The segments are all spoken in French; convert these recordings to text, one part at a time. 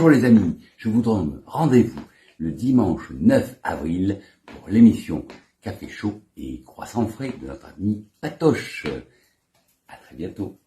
Bonjour les amis, je vous donne rendez-vous le dimanche 9 avril pour l'émission Café chaud et croissant frais de notre ami Patoche. À très bientôt.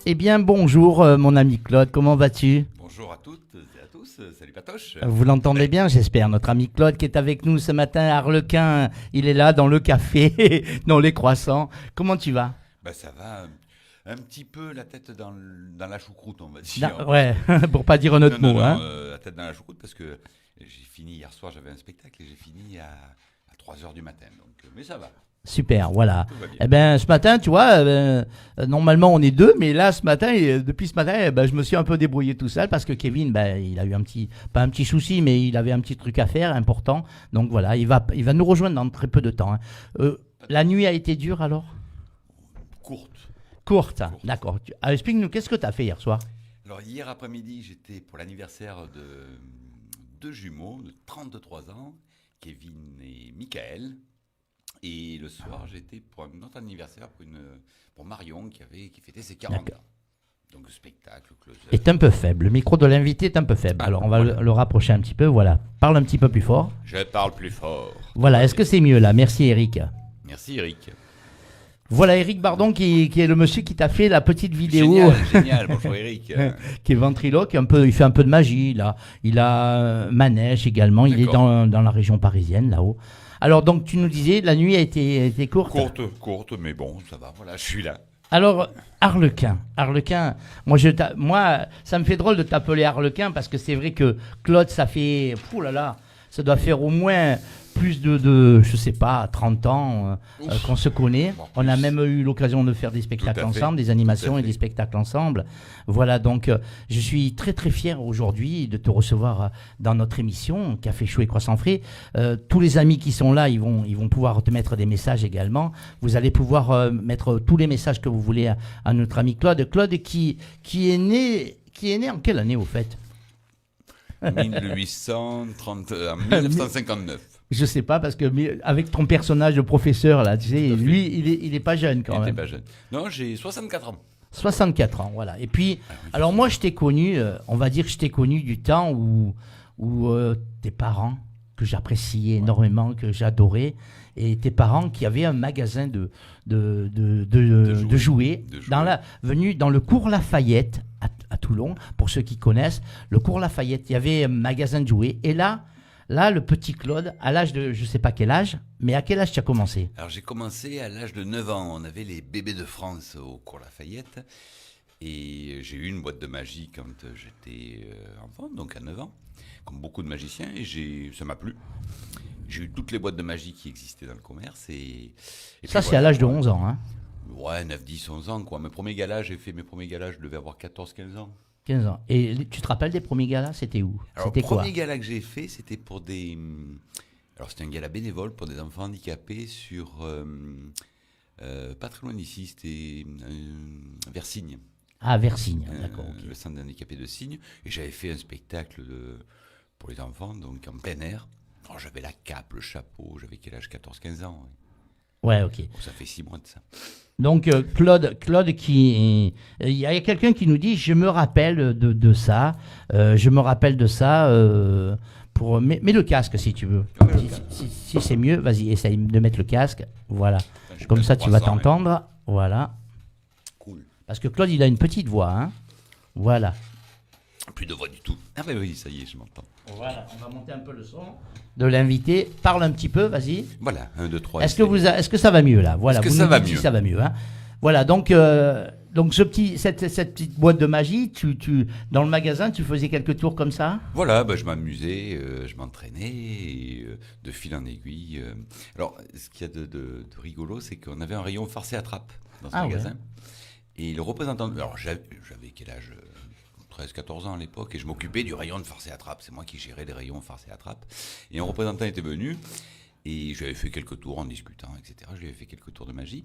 Eh bien, bonjour, mon ami Claude, comment vas-tu? Bonjour à toutes et à tous, salut Patoche. Vous l'entendez bien, j'espère. Notre ami Claude qui est avec nous ce matin à Arlequin, il est là dans le café, dans les croissants. Comment tu vas? Bah ça va, un petit peu la tête dans la choucroute, on va dire. Ouais, pour pas dire un autre Non, mot. non, Hein. la tête dans la choucroute parce que j'ai fini hier soir, j'avais un spectacle et j'ai fini à 3 heures du matin. Donc, mais ça va, Super, voilà. tout va bien. Eh ben, ce matin, tu vois, normalement on est deux, mais là, ce matin, depuis ce matin, ben, je me suis un peu débrouillé tout seul parce que Kevin, ben, il a eu pas un petit souci, mais il avait un petit truc à faire important. Donc voilà, il va nous rejoindre dans très peu de temps. Hein. La nuit a été dure alors? Courte. Courte, d'accord. Explique-nous, qu'est-ce que tu as fait hier soir? Alors hier après-midi, j'étais pour l'anniversaire de deux jumeaux de 33 ans, Kevin et Michael. Et le soir, j'étais pour un autre anniversaire pour Marion qui fêtait ses 40 D'accord. ans. Donc spectacle, closer. Est un peu faible. Le micro de l'invité est un peu faible. Ah, Alors on va voilà. le rapprocher un petit peu. Voilà. Parle un petit peu plus fort. Je parle plus fort. Voilà. Est-ce que c'est mieux là? Merci Eric. Merci Eric. Voilà Eric Bardon qui est le monsieur qui t'a fait la petite vidéo. Génial, génial. Bonjour Eric. Qui est ventriloque, il fait un peu de magie là. Il a manège également. Il est D'accord. dans la région parisienne là-haut. Alors donc tu nous disais la nuit a été courte. Courte, mais bon, ça va. Voilà, je suis là. Alors Arlequin, moi ça me fait drôle de t'appeler Arlequin parce que c'est vrai que Claude ça fait, fou là là, ça doit faire au moins plus je sais pas, 30 ans qu'on se connaît. Bon, On a plus. même eu l'occasion de faire des spectacles Tout à fait. ensemble, des animations Tout à et fait. des spectacles ensemble. Voilà, donc je suis très très fier aujourd'hui de te recevoir dans notre émission Café Chaud et Croissant Frais. Tous les amis qui sont là, ils vont pouvoir te mettre des messages également. Vous allez pouvoir mettre tous les messages que vous voulez à notre ami Claude. Claude qui est né en quelle année au fait? 1830, en 1959. Je sais pas parce que avec ton personnage de professeur là, tu sais, Tout à fait. lui il est pas jeune quand Il était même. pas jeune. Non, j'ai 64 ans. 64 ans, voilà. Et puis, Ah oui, alors moi je t'ai connu, on va dire que je t'ai connu du temps où tes parents, que j'appréciais énormément, que j'adorais, et tes parents qui avaient un magasin de jouets venu dans le cours Lafayette à Toulon, pour ceux qui connaissent, le cours Lafayette, il y avait un magasin de jouets, et là, le petit Claude, à l'âge de, je sais pas quel âge, mais à quel âge tu as commencé? Alors j'ai commencé à l'âge de 9 ans. On avait les bébés de France au cours Lafayette. Et j'ai eu une boîte de magie quand j'étais enfant, donc à 9 ans, comme beaucoup de magiciens. Et ça m'a plu. J'ai eu toutes les boîtes de magie qui existaient dans le commerce. Et Ça, puis c'est à l'âge de 11 ans, hein? Ouais, 9, 10, 11 ans, quoi. Mes premiers galas, j'ai fait mes premiers galas, je devais avoir 14, 15 ans. 15 ans. Et tu te rappelles des premiers galas? C'était où? Alors, C'était le quoi? premier gala que j'ai fait, c'était pour des. Alors, c'était un gala bénévole pour des enfants handicapés sur. Pas très loin d'ici, c'était vers Signes. Ah, Versignes, d'accord. Ok. Le centre handicapés de Signes. Et j'avais fait un spectacle pour les enfants, donc en plein air. Alors, j'avais la cape, le chapeau, j'avais quel âge? 14, 15 ans. Ouais, ok. Bon, ça fait 6 mois de ça. Donc Claude il y a quelqu'un qui nous dit, je me rappelle de ça, je me rappelle de ça. Mets le casque si tu veux. Si c'est mieux, vas-y, essaye de mettre le casque. Voilà. J'ai Comme plein ça, de tu vas croissants, t'entendre. Voilà. Cool. Parce que Claude, il a une petite voix, hein. Voilà. Plus de voix du tout. Ah, ben oui, ça y est, je m'entends. Voilà. On va monter un peu le son de l'invité. Parle un petit peu, vas-y. Voilà, 1, 2, 3. Est-ce que ça va mieux là? Voilà. Est-ce que vous ça nous va dites si mieux ça va mieux, hein. Voilà. Donc cette petite boîte de magie, dans le magasin, tu faisais quelques tours comme ça? Voilà, bah, je m'amusais, je m'entraînais, et, de fil en aiguille. Alors, ce qu'il y a de rigolo, c'est qu'on avait un rayon farce et attrape dans ce Ah magasin. ouais. Et le représentant. Alors, j'avais quel âge? 13, 14 ans à l'époque, et je m'occupais du rayon de farce et attrape. C'est moi qui gérais les rayons farce et attrape. Et un représentant était venu, et je lui avais fait quelques tours en discutant, etc. Je lui avais fait quelques tours de magie.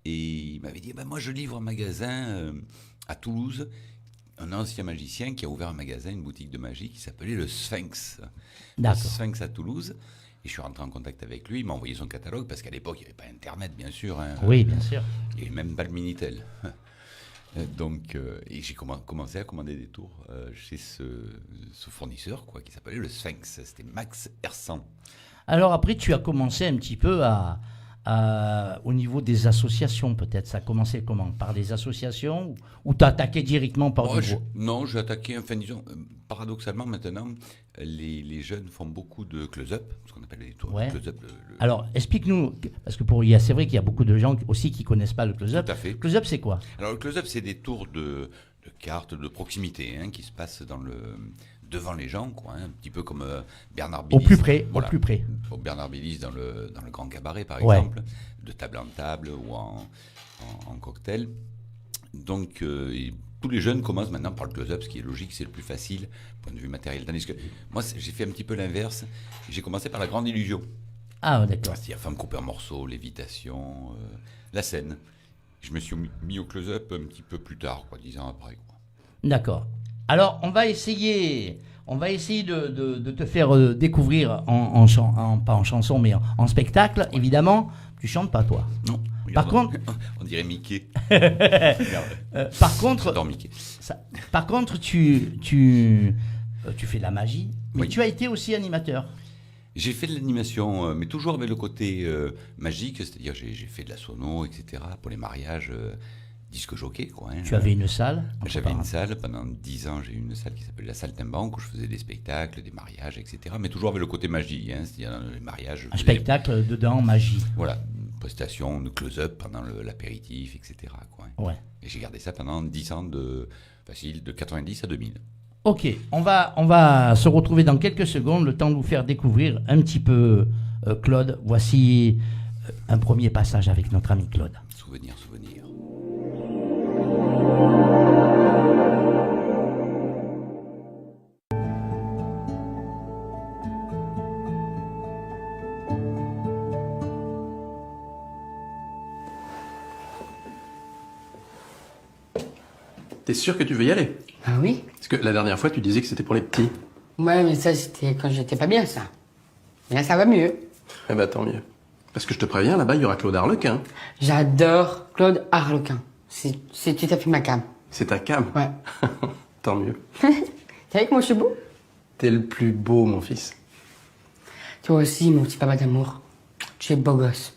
Et il m'avait dit, bah, moi je livre un magasin à Toulouse, un ancien magicien qui a ouvert un magasin, une boutique de magie qui s'appelait le Sphinx. Le D'accord. Sphinx à Toulouse. Et je suis rentré en contact avec lui, il m'a envoyé son catalogue, parce qu'à l'époque, il n'y avait pas Internet, bien sûr. Hein. Oui, bien sûr. Il n'y avait même pas le Minitel. Donc, et j'ai commencé à commander des tours chez ce fournisseur, quoi, qui s'appelait le Sphinx. C'était Max Hersan. Alors après, tu as commencé un petit peu à au niveau des associations, peut-être. Ça a commencé comment? Par des associations ou tu as attaqué directement par du gros? Non, j'ai attaqué, enfin disons, paradoxalement maintenant, les jeunes font beaucoup de close-up, ce qu'on appelle les tours Ouais. de close-up. Alors, explique-nous, parce que c'est vrai qu'il y a beaucoup de gens aussi qui ne connaissent pas le close-up. Tout à fait. Close-up, c'est quoi? Alors le close-up, c'est des tours de cartes de proximité qui se passent devant les gens, quoi, un petit peu comme Bernard Billis. Au plus près, Voilà. au plus près. Au Bernard Billis dans le Grand Cabaret, par Ouais. exemple, de table en table ou en cocktail. Donc, tous les jeunes commencent maintenant par le close-up, ce qui est logique, c'est le plus facile, point de vue matériel. Tandis que moi, j'ai fait un petit peu l'inverse. J'ai commencé par la grande illusion. Ah, d'accord. C'est-à-dire femme coupée en morceaux, lévitation, la scène. Je me suis mis au close-up un petit peu plus tard, 10 ans après. Quoi. D'accord. Alors, on va essayer de te faire découvrir, pas en chanson, mais en spectacle, évidemment. Tu chantes pas, toi. Non. Par contre, on dirait Mickey. par Mickey. contre, tu fais de la magie, mais Oui. tu as été aussi animateur. J'ai fait de l'animation, mais toujours avec le côté magique, c'est-à-dire j'ai fait de la sono, etc. pour les mariages, disque jockey, quoi. Tu avais une salle. J'avais une salle, pendant 10 ans, j'ai eu une salle qui s'appelle la Saltimbanque, où je faisais des spectacles, des mariages, etc. Mais toujours avec le côté magie, c'est-à-dire dans les mariages. je Un faisais spectacle dedans, magie. Voilà, une prestation de close-up pendant l'apéritif, etc. quoi. Ouais. Et j'ai gardé ça pendant 10 ans, de 90 à 2000. Ok, on va se retrouver dans quelques secondes, le temps de vous faire découvrir un petit peu Claude. Voici un premier passage avec notre ami Claude. Souvenir. T'es sûr que tu veux y aller? Ah oui? Parce que la dernière fois, tu disais que c'était pour les petits. Ouais, mais ça, c'était quand j'étais pas bien, ça. Mais là, ça va mieux. Eh ben, tant mieux. Parce que je te préviens, là-bas, il y aura Claude Arlequin. J'adore Claude Arlequin. C'est tout à fait ma cam. C'est ta cam. Ouais. Tant mieux. T'as vu que moi, je suis beau? T'es le plus beau, mon fils. Toi aussi, mon petit papa d'amour. Tu es beau gosse.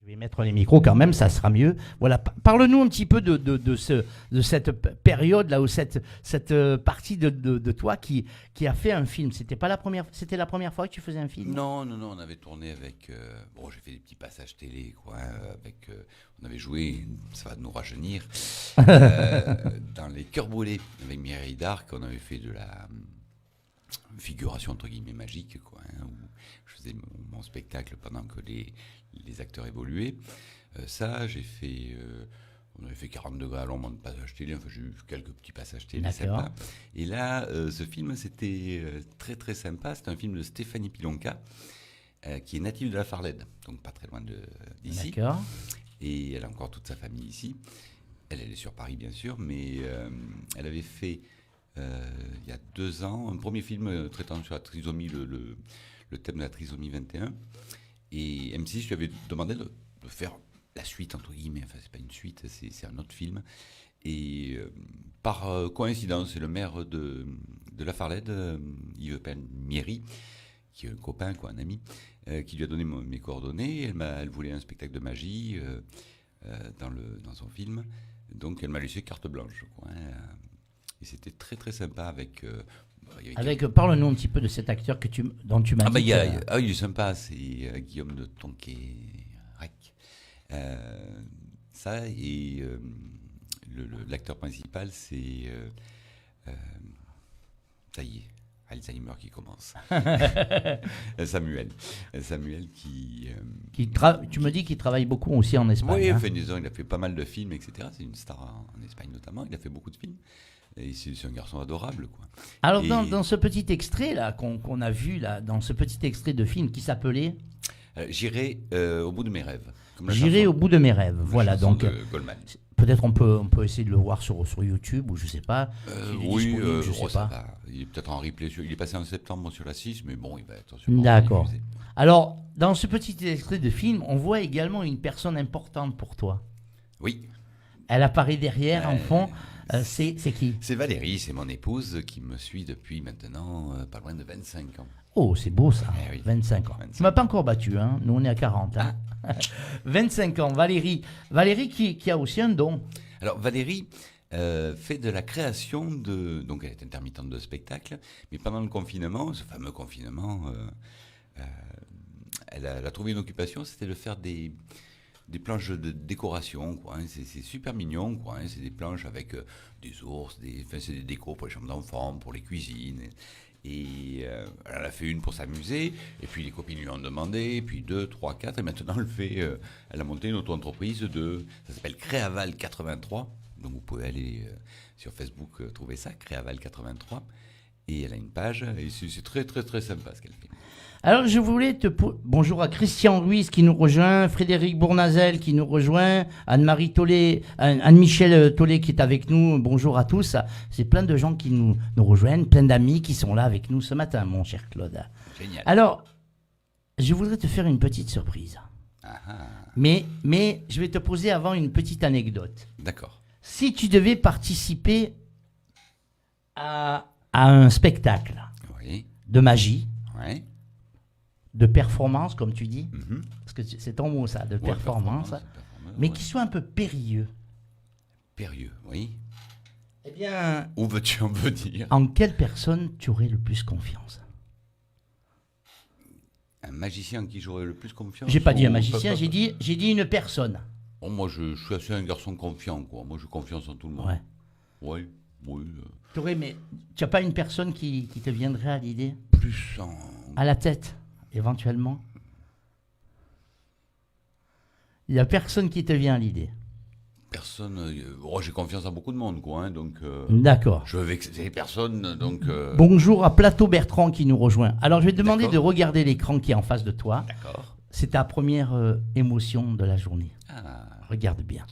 Je vais mettre les micros quand même, ça sera mieux. Voilà, parle-nous un petit peu de cette période-là, ou cette partie de toi qui a fait un film. C'était la première fois que tu faisais un film? Non, on avait tourné avec... bon, j'ai fait des petits passages télé, quoi. On avait joué, ça va nous rajeunir, dans Les Cœurs Brûlés, avec Mireille d'Arc. On avait fait de la figuration, entre guillemets, magique, quoi, où je faisais mon spectacle pendant que les acteurs évoluaient. Ça, j'ai fait... on avait fait 40 degrés à l'ombre de passages télé, enfin j'ai eu quelques petits passages télé sympas. Et là, ce film, c'était très très sympa. C'est un film de Stéphanie Pilonka, qui est native de la Farlède, donc pas très loin d'ici. D'accord. Et elle a encore toute sa famille ici. Elle est sur Paris, bien sûr, mais elle avait fait, il y a 2 ans, un premier film traitant sur la trisomie, le thème de la trisomie 21. Et M6, je lui avais demandé de faire la suite, entre guillemets. Enfin, c'est pas une suite, c'est un autre film. Et par coïncidence, c'est le maire de la Farlède, Yves Palmieri, qui est un copain, quoi, un ami, qui lui a donné mes coordonnées. Elle voulait un spectacle de magie dans son film. Donc, elle m'a laissé carte blanche, quoi, hein. Et c'était très, très sympa avec... Parle-nous un petit peu de cet acteur dont tu m'as dit. Il est sympa, c'est Guillaume de Tonquérac. Ça, et l'acteur principal, c'est... ça y est, Alzheimer qui commence. Samuel qui... Tu me dis qu'il travaille beaucoup aussi en Espagne. Oui, hein. il a fait pas mal de films, etc. C'est une star en Espagne notamment. Il a fait beaucoup de films. Et c'est un garçon adorable, quoi. Alors, dans ce petit extrait là qu'on a vu là, dans ce petit extrait de film qui s'appelait J'irai au bout de mes rêves. J'irai au bout de mes rêves. Voilà, donc Goldman. peut-être on peut essayer de le voir sur YouTube, ou je sais pas. Oui, je sais pas. Va. Il est peut-être en replay. Il est passé en septembre sur la 6, mais bon, il va être sur. D'accord. Alors, dans ce petit extrait de film, on voit également une personne importante pour toi. Oui. Elle apparaît derrière, en fond. C'est qui? C'est Valérie, c'est mon épouse qui me suit depuis maintenant pas loin de 25 ans. Oh, c'est beau ça, oui. 25 ans. 25. Tu m'as pas encore battu, hein. Nous on est à 40. Hein. 25 ans, Valérie. Valérie qui a aussi un don. Alors Valérie fait de la création donc elle est intermittente de spectacle, mais pendant le confinement, ce fameux confinement, elle a trouvé une occupation, c'était de faire des planches de décoration, quoi, hein. C'est super mignon, quoi, hein. C'est des planches avec des ours, c'est des décos pour les chambres d'enfants, pour les cuisines. Et elle a fait une pour s'amuser, et puis les copines lui ont demandé, et puis 2, 3, 4, et maintenant elle a monté une auto-entreprise ça s'appelle Créaval 83, donc vous pouvez aller sur Facebook trouver ça, Créaval 83, et elle a une page, et c'est très très très sympa ce qu'elle fait. Alors, je voulais bonjour à Christian Ruiz qui nous rejoint, Frédéric Bournazel qui nous rejoint, Anne-Marie Tollet, Anne-Michel Tollet qui est avec nous. Bonjour à tous. C'est plein de gens qui nous rejoignent, plein d'amis qui sont là avec nous ce matin, mon cher Claude. Génial. Alors, je voudrais te faire une petite surprise. Mais je vais te poser avant une petite anecdote. D'accord. Si tu devais participer à un spectacle de magie, de performance, comme tu dis, parce que c'est ton mot ça, de performance, mais qui soit un peu périlleux. Périlleux, oui. Eh bien... Où veux-tu en venir? En quelle personne tu aurais le plus confiance? Un magicien en qui j'aurais le plus confiance? J'ai pas dit un magicien, j'ai dit une personne. Oh, moi, je suis assez un garçon confiant, quoi. Moi, j'ai confiance en tout le monde. Ouais. Oui. Mais tu n'as pas une personne qui te viendrait à l'idée? Plus à la tête, éventuellement? Il n'y a personne qui te vient à l'idée? Personne. J'ai confiance en beaucoup de monde, quoi. Hein, donc. D'accord. Je veux vexer personne, donc. Bonjour à Plateau Bertrand qui nous rejoint. Alors, je vais te demander de regarder l'écran qui est en face de toi. D'accord. C'est ta première émotion de la journée. Ah. Regarde bien.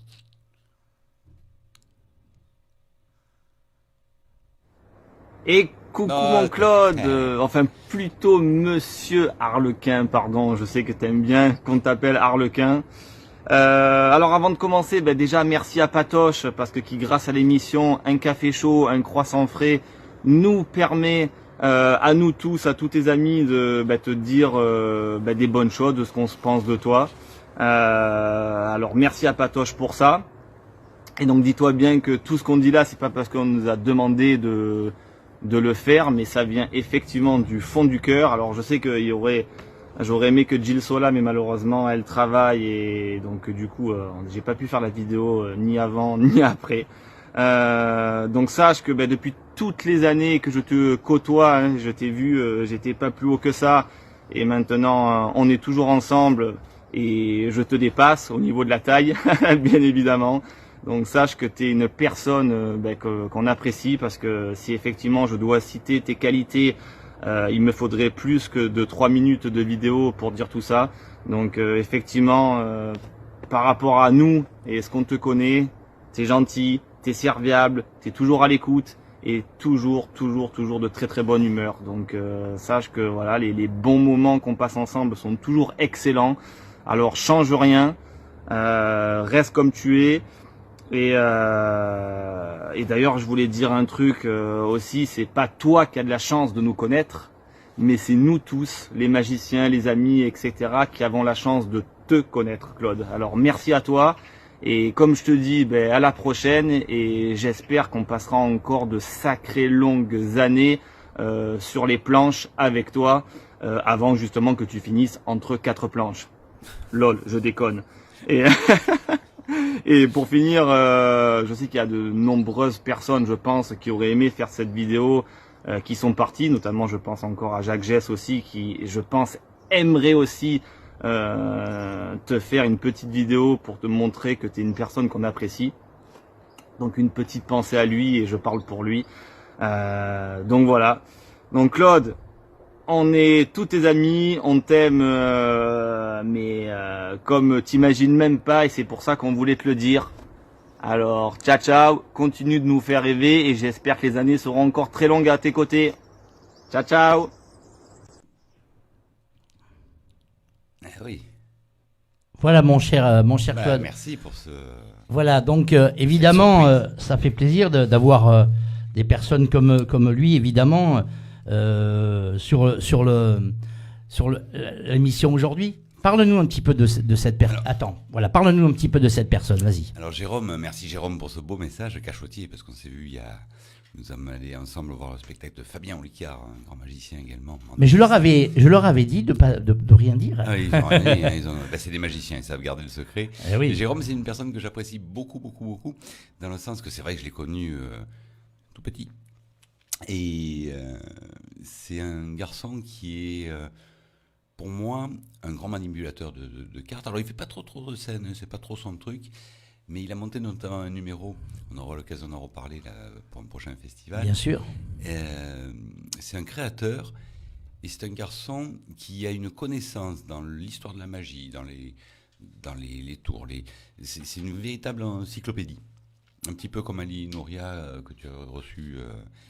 Et coucou mon Claude, enfin plutôt Monsieur Harlequin, pardon, je sais que t'aimes bien qu'on t'appelle Harlequin. Alors avant de commencer, déjà merci à Patoche parce que qui grâce à l'émission Un café chaud, un croissant frais nous permet à nous tous, à tous tes amis de te dire des bonnes choses, de ce qu'on se pense de toi. Alors merci à Patoche pour ça. Et donc dis-toi bien que tout ce qu'on dit là, c'est pas parce qu'on nous a demandé de le faire, mais ça vient effectivement du fond du cœur. Alors je sais j'aurais aimé que Jill soit là, mais malheureusement elle travaille et donc du coup j'ai pas pu faire la vidéo ni avant ni après. Donc sache que depuis toutes les années que je te côtoie, hein, je t'ai vu, j'étais pas plus haut que ça, et maintenant on est toujours ensemble et je te dépasse au niveau de la taille, bien évidemment. Donc sache que tu es une personne qu'on apprécie, parce que si effectivement je dois citer tes qualités, il me faudrait plus que de 3 minutes de vidéo pour dire tout ça. Donc effectivement, par rapport à nous et ce qu'on te connaît, t'es gentil, t'es serviable, t'es toujours à l'écoute et toujours de très très bonne humeur. Donc sache que voilà, les bons moments qu'on passe ensemble sont toujours excellents. Alors change rien, reste comme tu es. Et d'ailleurs, je voulais dire un truc aussi, c'est pas toi qui as de la chance de nous connaître, mais c'est nous tous, les magiciens, les amis, etc., qui avons la chance de te connaître, Claude. Alors merci à toi, et comme je te dis, à la prochaine, et j'espère qu'on passera encore de sacrées longues années sur les planches avec toi, avant justement que tu finisses entre 4 planches. Lol, je déconne. Et pour finir, je sais qu'il y a de nombreuses personnes, je pense, qui auraient aimé faire cette vidéo, qui sont parties, notamment je pense encore à Jacques Jess aussi, qui je pense aimerait aussi te faire une petite vidéo pour te montrer que tu es une personne qu'on apprécie. Donc une petite pensée à lui, et je parle pour lui. Donc voilà. Donc Claude, on est tous tes amis, on t'aime, mais comme t'imagines même pas, et c'est pour ça qu'on voulait te le dire. Alors, ciao ciao, continue de nous faire rêver, et j'espère que les années seront encore très longues à tes côtés. Ciao ciao. Oui. Voilà mon cher Claude. Merci pour ce... Voilà, donc évidemment, ça fait plaisir d'avoir des personnes comme lui, évidemment, sur l'émission aujourd'hui. Parle-nous un petit peu de cette personne. Attends, voilà, parle-nous un petit peu de cette personne, vas-y. Alors Jérôme, merci Jérôme pour ce beau message cachotier, parce qu'on s'est vu nous sommes allés ensemble voir le spectacle de Fabien Olicard, un grand magicien également. Mais je leur avais dit de rien dire. Ah oui, c'est des magiciens, ils savent garder le secret. Oui. Et Jérôme, c'est une personne que j'apprécie beaucoup, dans le sens que c'est vrai que je l'ai connu tout petit. Et c'est un garçon qui est, pour moi, un grand manipulateur de cartes. Alors il fait pas trop de scènes, c'est pas trop son truc. Mais il a monté notamment un numéro, on aura l'occasion d'en reparler là, pour un prochain festival. Bien sûr. C'est un créateur, et c'est un garçon qui a une connaissance dans l'histoire de la magie, dans les tours. C'est une véritable encyclopédie. Un petit peu comme Ali Nouria que tu as reçu.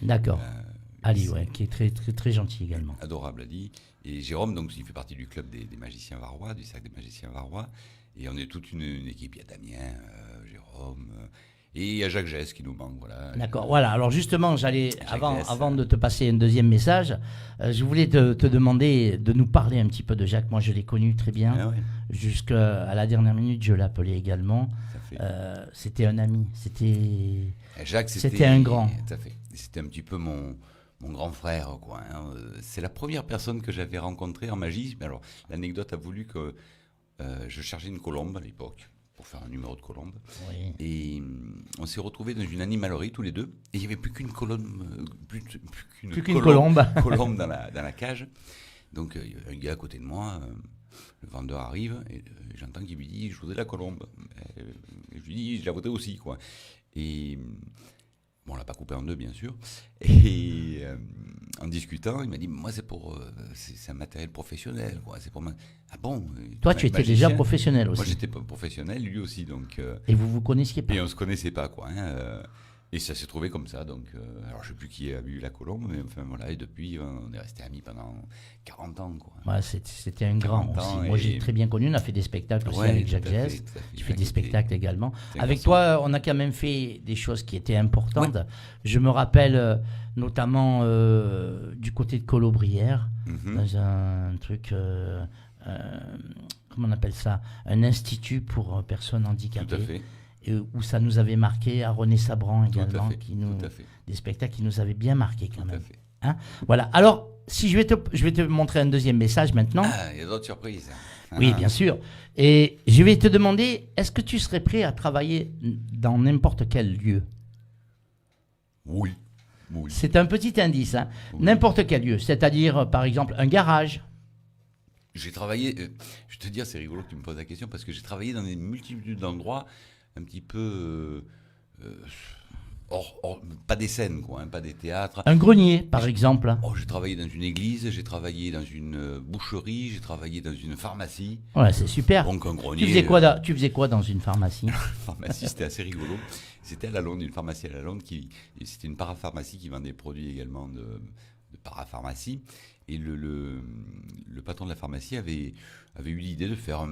D'accord. Ali, ouais, qui est très, très, très gentil également. Adorable, Ali. Et Jérôme, donc, il fait partie du club des magiciens varois, du cercle des magiciens varois. Et on est toute une équipe. Il y a Damien, Jérôme, et il y a Jacques Jess qui nous manque. Voilà. D'accord, voilà. Alors justement, avant de te passer un deuxième message, je voulais te demander de nous parler un petit peu de Jacques. Moi, je l'ai connu très bien. Ah ouais. Jusqu'à la dernière minute, je l'appelais également. C'était un ami. Jacques, c'était un grand. Tout à fait. C'était un petit peu mon grand frère, quoi. Hein. C'est la première personne que j'avais rencontrée en magie. Alors, l'anecdote a voulu que je cherchais une colombe à l'époque pour faire un numéro de colombe. Oui. Et on s'est retrouvés dans une animalerie tous les deux, et il n'y avait plus qu'une colombe, plus qu'une colombe dans la cage. Donc il y a un gars à côté de moi, le vendeur arrive, et j'entends qu'il lui dit « je voudrais la colombe ». Et je lui dis « je la voudrais aussi ». Quoi. Et bon, on l'a pas coupé en deux, bien sûr. Et en discutant, il m'a dit, moi, c'est un matériel professionnel, quoi. C'est pour moi. Ah bon? Toi, tu étais déjà professionnel aussi. Moi, j'étais professionnel, lui aussi, donc. Et vous connaissiez pas? Et on se connaissait pas, quoi. Hein, et ça s'est trouvé comme ça, donc. Alors, je sais plus qui a vu la colombe, mais enfin voilà. Et depuis, on est restés amis pendant 40 ans, quoi. Ouais, c'était un grand aussi. Moi, j'ai très bien connu. On a fait des spectacles aussi avec Jacques Jess. Tu fais des spectacles également. Avec toi, on a quand même fait des choses qui étaient importantes. Ouais. Je me rappelle notamment du côté de Colobrières, dans un truc comment on appelle ça, un institut pour personnes handicapées. Tout à fait. Où ça nous avait marqué, à René Sabran également, Tout à fait. des spectacles qui nous avaient bien marqué quand Tout à même. fait. Hein, voilà. Alors, si je vais te montrer un deuxième message maintenant. Il y a d'autres surprises. Oui, bien sûr. Et je vais te demander, est-ce que tu serais prêt à travailler dans n'importe quel lieu? Oui. C'est un petit indice, hein. Oui. N'importe quel lieu, c'est-à-dire, par exemple, un garage. J'ai travaillé, je vais te dire, c'est rigolo que tu me poses la question, parce que j'ai travaillé dans des multitudes d'endroits, un petit peu, pas des scènes, quoi, hein, pas des théâtres. Un grenier, par exemple. Oh, j'ai travaillé dans une église, j'ai travaillé dans une boucherie, j'ai travaillé dans une pharmacie. Ouais, c'est super. Donc un grenier. Tu faisais quoi dans une pharmacie? Pharmacie, c'était assez rigolo. C'était à la Londe, une pharmacie à la Londe, c'était une parapharmacie qui vendait des produits également de parapharmacie. Et le patron de la pharmacie avait eu l'idée de faire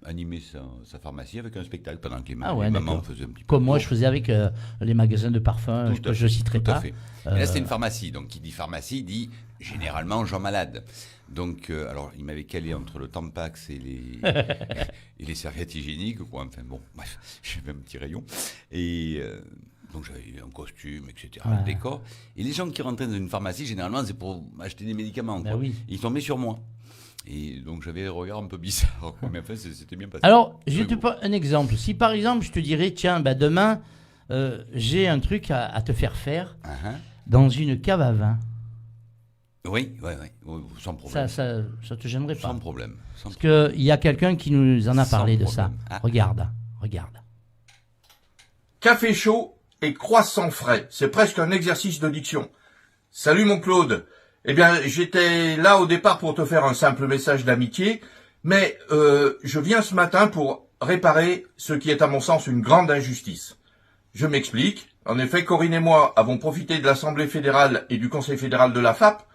animer sa pharmacie avec un spectacle pendant que les mamans faisaient un petit peu. Comme moi, je faisais avec les magasins de parfums, que je ne citerai pas. Tout à fait. Et là, c'était une pharmacie. Donc, qui dit pharmacie dit généralement gens malades. Donc, alors, il m'avait calé entre le Tampax et les serviettes hygiéniques, quoi. Enfin, bon, bref, j'avais un petit rayon. Et donc, j'avais un costume, etc., un décor. Et les gens qui rentraient dans une pharmacie, généralement, c'est pour acheter des médicaments, quoi. Oui. Ils tombaient sur moi. Et donc, j'avais des regards un peu bizarres, quoi. Mais enfin, c'était bien passé. Alors, je te prends un exemple. Si, par exemple, je te dirais, tiens, demain, j'ai un truc à te faire dans une cave à vin. Oui, sans problème. Ça te gênerait pas? Sans problème. Parce qu'il y a quelqu'un qui nous en a parlé de ça. Ah. Regarde. Café chaud et croissant frais. C'est presque un exercice de diction. Salut mon Claude. Eh bien, j'étais là au départ pour te faire un simple message d'amitié, mais je viens ce matin pour réparer ce qui est à mon sens une grande injustice. Je m'explique. En effet, Corinne et moi avons profité de l'Assemblée fédérale et du Conseil fédéral de la FAP,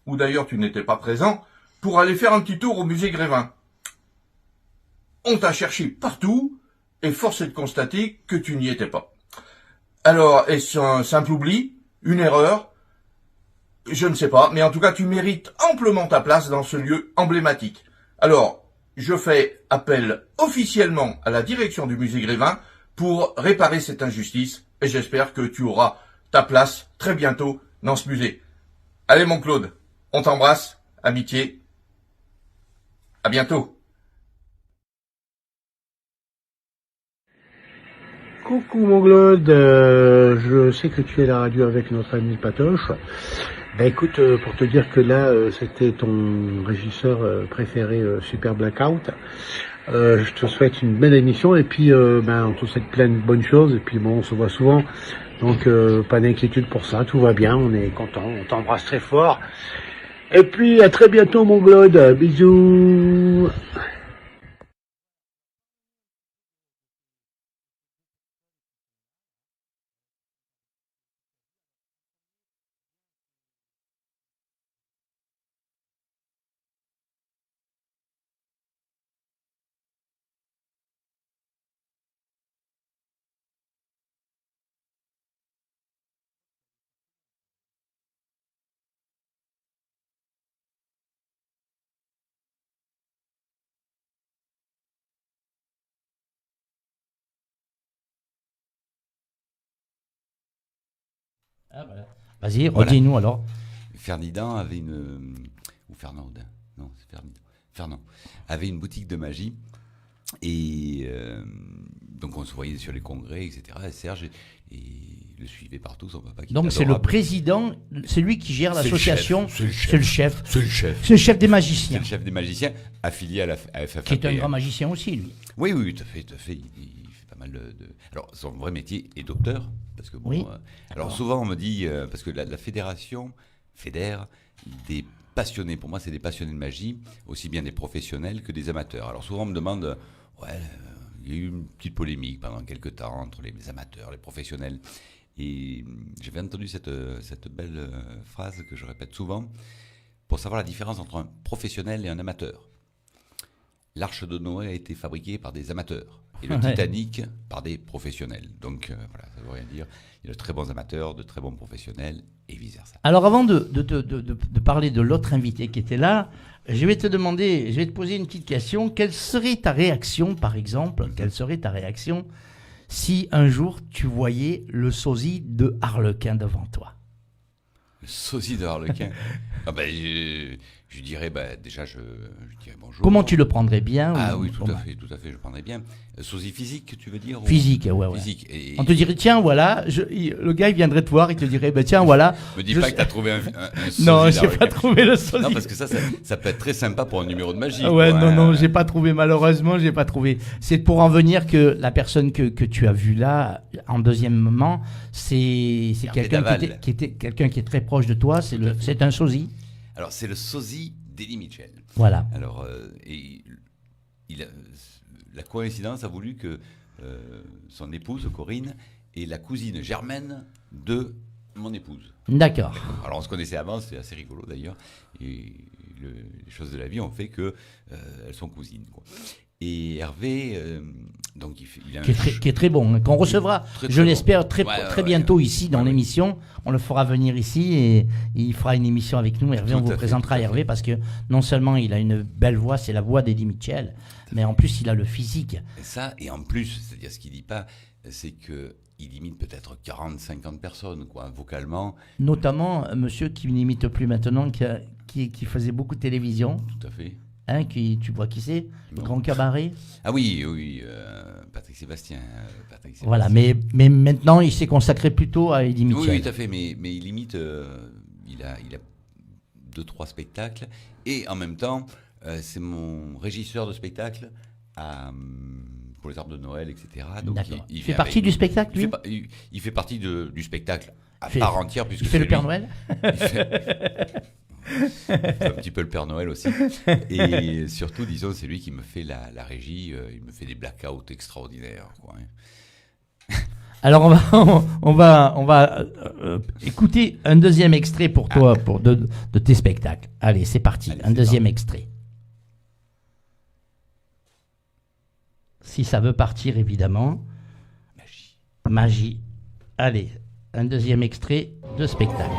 où d'ailleurs tu n'étais pas présent, pour aller faire un petit tour au musée Grévin. On t'a cherché partout, et force est de constater que tu n'y étais pas. Alors, est-ce un simple oubli? Une erreur? Je ne sais pas, mais en tout cas, tu mérites amplement ta place dans ce lieu emblématique. Alors, je fais appel officiellement à la direction du musée Grévin pour réparer cette injustice, et j'espère que tu auras ta place très bientôt dans ce musée. Allez mon Claude, on t'embrasse, amitié, à bientôt. Coucou mon Claude, je sais que tu es à la radio avec notre ami Patoche. Écoute, pour te dire que là, c'était ton régisseur préféré, Super Blackout. Je te souhaite une belle émission et puis on te souhaite plein de bonnes choses et puis bon, on se voit souvent. Donc pas d'inquiétude pour ça, tout va bien, on est content, on t'embrasse très fort. Et puis à très bientôt mon Claude, bisous. Ah, voilà. Vas-y, redis-nous alors. Ferdinand avait ou Fernand, non, c'est Ferdinand. Fernand avait une boutique de magie et donc on se voyait sur les congrès, etc. Et Serge le suivait partout, son papa. Donc c'est le président, c'est lui qui gère l'association. C'est le chef. C'est le chef. C'est le chef des magiciens. C'est le chef des magiciens, affilié à la FFAP. Qui est un grand magicien aussi, lui. Oui, tout à fait. Il fait pas mal de. Alors son vrai métier est docteur, parce que bon. Oui. Alors souvent on me dit parce que la fédération fédère des passionnés. Pour moi, c'est des passionnés de magie, aussi bien des professionnels que des amateurs. Alors souvent on me demande, il y a eu une petite polémique pendant quelques temps entre les amateurs, les professionnels. Et j'avais entendu cette belle phrase que je répète souvent pour savoir la différence entre un professionnel et un amateur. L'Arche de Noé a été fabriquée par des amateurs et le Titanic par des professionnels. Donc voilà, ça ne veut rien dire. Il y a de très bons amateurs, de très bons professionnels et vice-versa. Alors avant de parler de l'autre invité qui était là, Je vais te poser une petite question. Quelle serait ta réaction, par exemple, si un jour tu voyais le sosie de Harlequin devant toi? Le sosie de Harlequin. Ah ben, je dirais, déjà, je dirais bonjour. Comment tu le prendrais bien? Ah ou- oui, tout comment? à fait, je prendrais bien. Sosie physique, tu veux dire? ou- Physique, ouais. Physique. Et On te dirait, tiens, voilà, le gars, il viendrait te voir, il te dirait, tiens, voilà. me dis je pas sais- que t'as trouvé un sosie Non, j'ai d'Harlequin. pas trouvé le sosie. Non, parce que ça peut être très sympa pour un numéro de magie. Ouais, quoi, non, hein. j'ai pas trouvé, malheureusement, j'ai pas trouvé. C'est pour en venir que la personne que tu as vue là, en deuxième moment, c'est Hervé quelqu'un Daval. qui était quelqu'un qui est très proche de toi, c'est un sosie. Alors, c'est le sosie d'Elie Mitchell. Voilà. Alors, la coïncidence a voulu que son épouse, Corinne, est la cousine germaine de mon épouse. D'accord. Alors, on se connaissait avant, c'était assez rigolo d'ailleurs. Et les choses de la vie ont fait que elles sont cousines, quoi. Et Hervé, donc il a un Qui est très bon, hein, qu'on recevra, Très, je très l'espère, bon. très, Ouais, très ouais, bientôt ouais. ici dans Ouais, ouais. l'émission. On le fera venir ici et il fera une émission avec nous. Hervé, Tout on vous à fait, présentera tout à Hervé fait. parce que non seulement il a une belle voix, c'est la voix d'Eddie Mitchell, mais en plus il a le physique. Et ça, et en plus, c'est-à-dire ce qu'il dit pas, c'est que il imite peut-être 40, 50 personnes, quoi, vocalement. Notamment un monsieur qui n'imite plus maintenant, qui faisait beaucoup de télévision. Tout à fait. Hein, tu vois qui c'est? Le Non. Grand Cabaret. Ah oui, Patrick Sébastien. Voilà, mais maintenant il s'est consacré plutôt à Eddie Oui, Mitchell. tout à fait, mais il imite, il a 2-3 spectacles, et en même temps, c'est mon régisseur de spectacle pour les arbres de Noël, etc. Donc D'accord. Il fait vient partie avec du nous. spectacle, lui? Il fait partie du spectacle à Il fait- part entière, puisque Il fait le c'est Père lui. Noël? Il fait un petit peu le Père Noël aussi. Et surtout, disons, c'est lui qui me fait la régie. Il me fait des blackouts extraordinaires, quoi, hein. Alors on va écouter un deuxième extrait pour toi, de tes spectacles. Allez, c'est parti. Allez, Un c'est deuxième parti. extrait. Si ça veut partir, évidemment. Magie. Allez, un deuxième extrait de spectacle.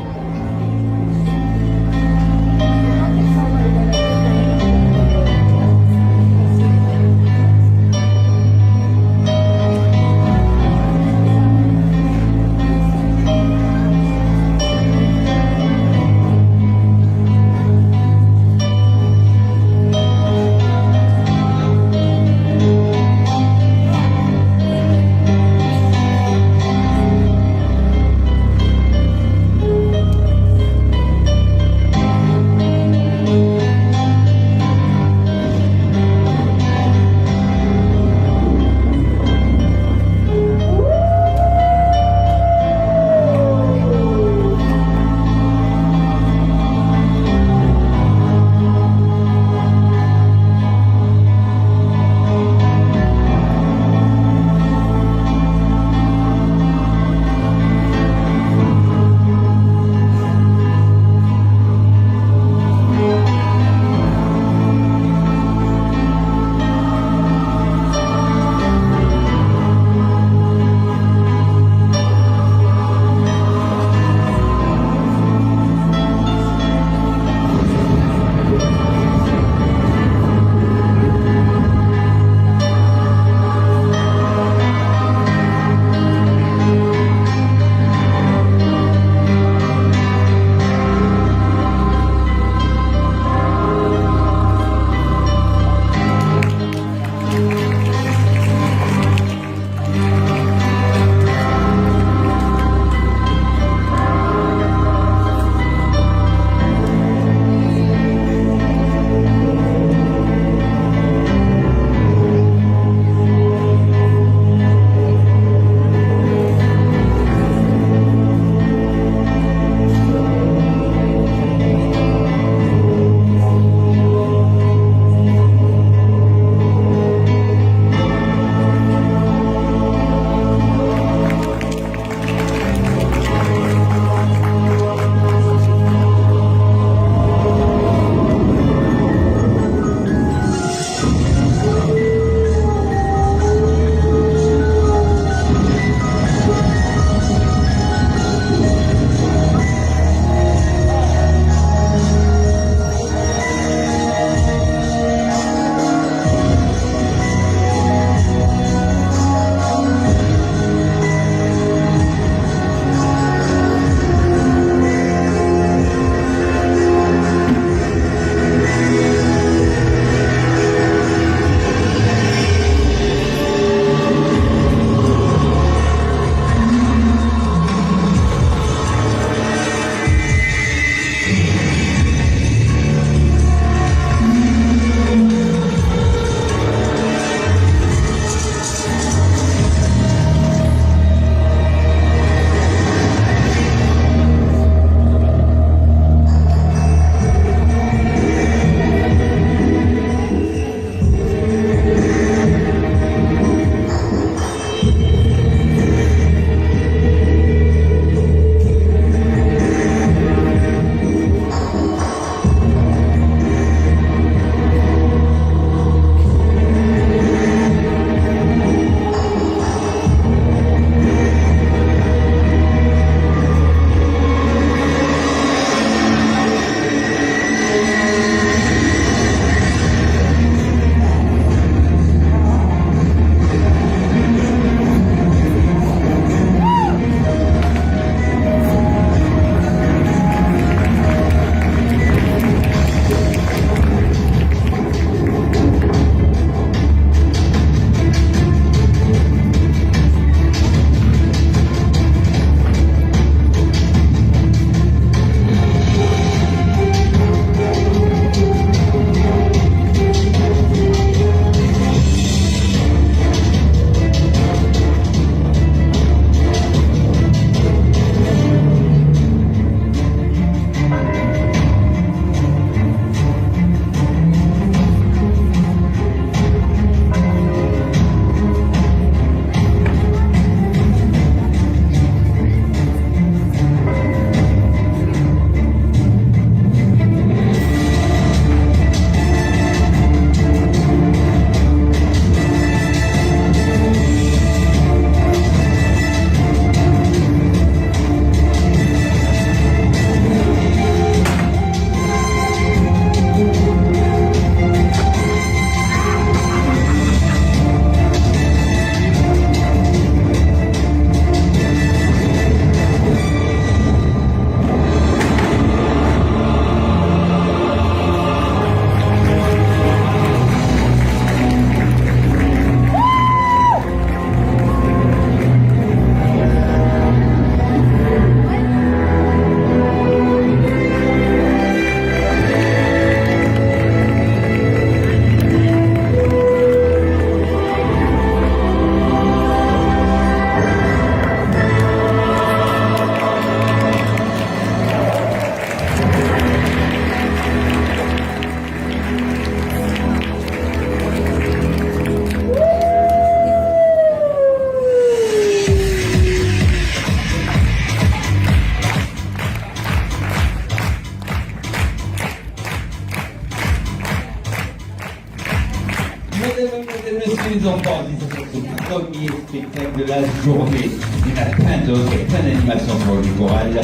les enfants qui sont sur ce premier spectacle de la journée. Il y en a plein d'autres, plein d'animations pour le choral.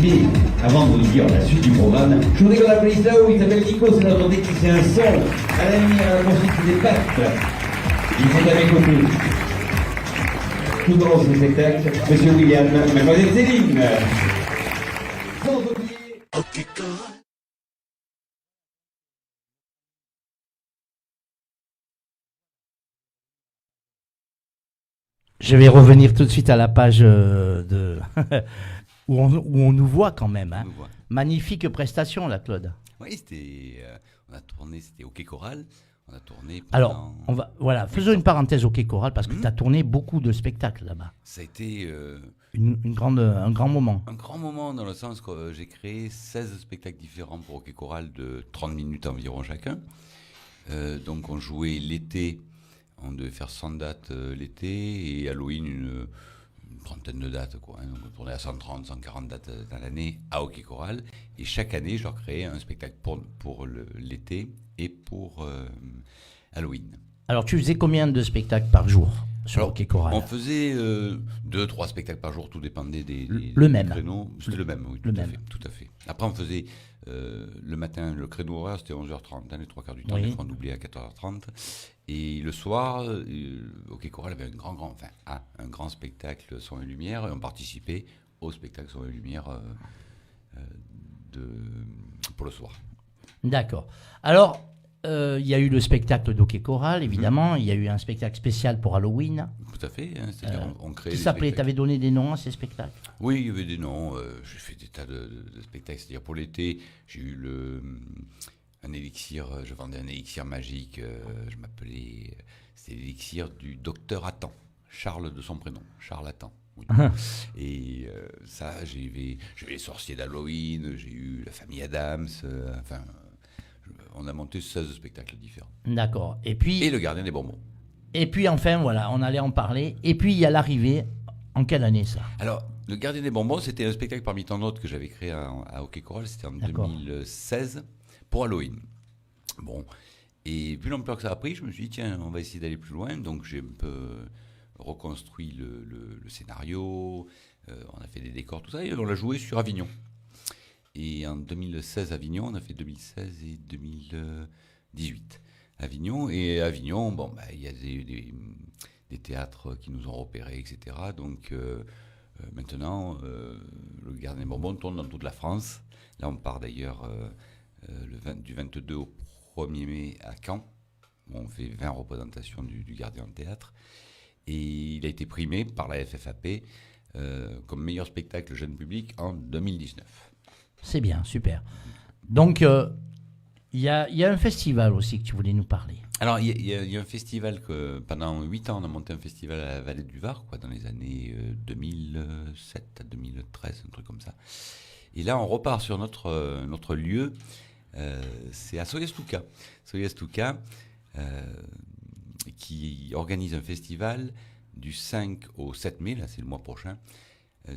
Mais avant de vous dire la suite du programme, je voudrais qu'on applaudisse là où il s'appelle Nico, c'est notre technicien son, à la lumière, à la poursuite des pattes. Ils sont à mes côtés. Tout au long de ce spectacle, Monsieur William, Mademoiselle Céline. Sans oublier... Je vais revenir tout de suite à la page où on nous voit quand même. Hein. On nous voit. Magnifique prestation, là, Claude. Oui, c'était. On a tourné, c'était OK Choral. On a tourné pendant. Alors, voilà, faisons une parenthèse au Quai Choral parce que tu as tourné beaucoup de spectacles là-bas. Ça a été. Un grand moment. Un grand moment dans le sens que j'ai créé 16 spectacles différents pour OK Choral de 30 minutes environ chacun. Donc on jouait l'été, on devait faire 100 dates l'été et Halloween une trentaine de dates. Quoi, hein. Donc on tournait à 130, 140 dates dans l'année à OK Choral. Et chaque année, je leur créais un spectacle pour l'été et pour Halloween. Alors tu faisais combien de spectacles par jour sur OK Choral? On faisait 2-3 spectacles par jour, tout dépendait des même créneaux. C'était le même, oui, tout à fait. Après, on faisait le matin, le créneau horaire, c'était 11h30, hein, les 3 quarts du temps, des fois on doublait à 14h30. Et le soir, OK Choral avait un grand spectacle son et lumière, et on participait au spectacle son et lumière pour le soir. D'accord. Alors, il y a eu le spectacle d'Hockey Choral, évidemment. Il y a eu un spectacle spécial pour Halloween. Tout à fait. Hein, c'est-à-dire on crée qui des s'appelait, spectacles. tu avais donné des noms à ces spectacles? Oui, il y avait des noms. J'ai fait des tas de spectacles. C'est-à-dire pour l'été, j'ai eu un élixir. Je vendais un élixir magique. Je m'appelais. C'est l'élixir du docteur Attan. Charles de son prénom. Charles Attan. Oui. Et ça, j'ai eu les sorciers d'Halloween. J'ai eu la famille Adams. On a monté 16 spectacles différents. D'accord. Et puis. Et le gardien des bonbons. Et puis enfin, voilà, on allait en parler. Et puis il y a l'arrivée. En quelle année ça? Alors, le gardien des bonbons, c'était un spectacle parmi tant d'autres que j'avais créé à OK Choral. C'était en 2016 pour Halloween. Bon. Et vu l'ampleur que ça a pris, je me suis dit, tiens, on va essayer d'aller plus loin. Donc j'ai un peu reconstruit le scénario. On a fait des décors, tout ça. Et on l'a joué sur Avignon. Et en 2016, Avignon, on a fait 2016 et 2018. Avignon, et Avignon, il y a des théâtres qui nous ont repérés, etc. Donc maintenant, le Gardien des Bonbons tourne dans toute la France. Là, on part d'ailleurs du 22 au 1er mai à Caen. On fait 20 représentations du Gardien de théâtre. Et il a été primé par la FFAP comme meilleur spectacle jeune public en 2019. C'est bien, super. Donc, il y a un festival aussi que tu voulais nous parler. Alors, il y a un festival que, pendant 8 ans, on a monté un festival à la Vallée du Var, dans les années 2007 à 2013, un truc comme ça. Et là, on repart sur notre lieu, c'est à Soyestuka. Soyestuka, qui organise un festival du 5 au 7 mai, là c'est le mois prochain,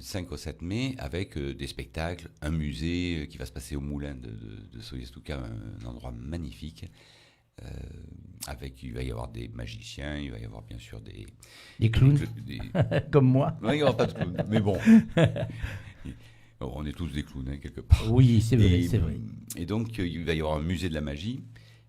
5 au 7 mai, avec des spectacles, un musée qui va se passer au moulin de Soyestuka, un endroit magnifique. Il va y avoir des magiciens, il va y avoir bien sûr des clowns, comme moi. Non, il n'y aura pas de clowns, mais bon. On est tous des clowns, hein, quelque part. Oui, c'est vrai, c'est vrai. Et donc, il va y avoir un musée de la magie.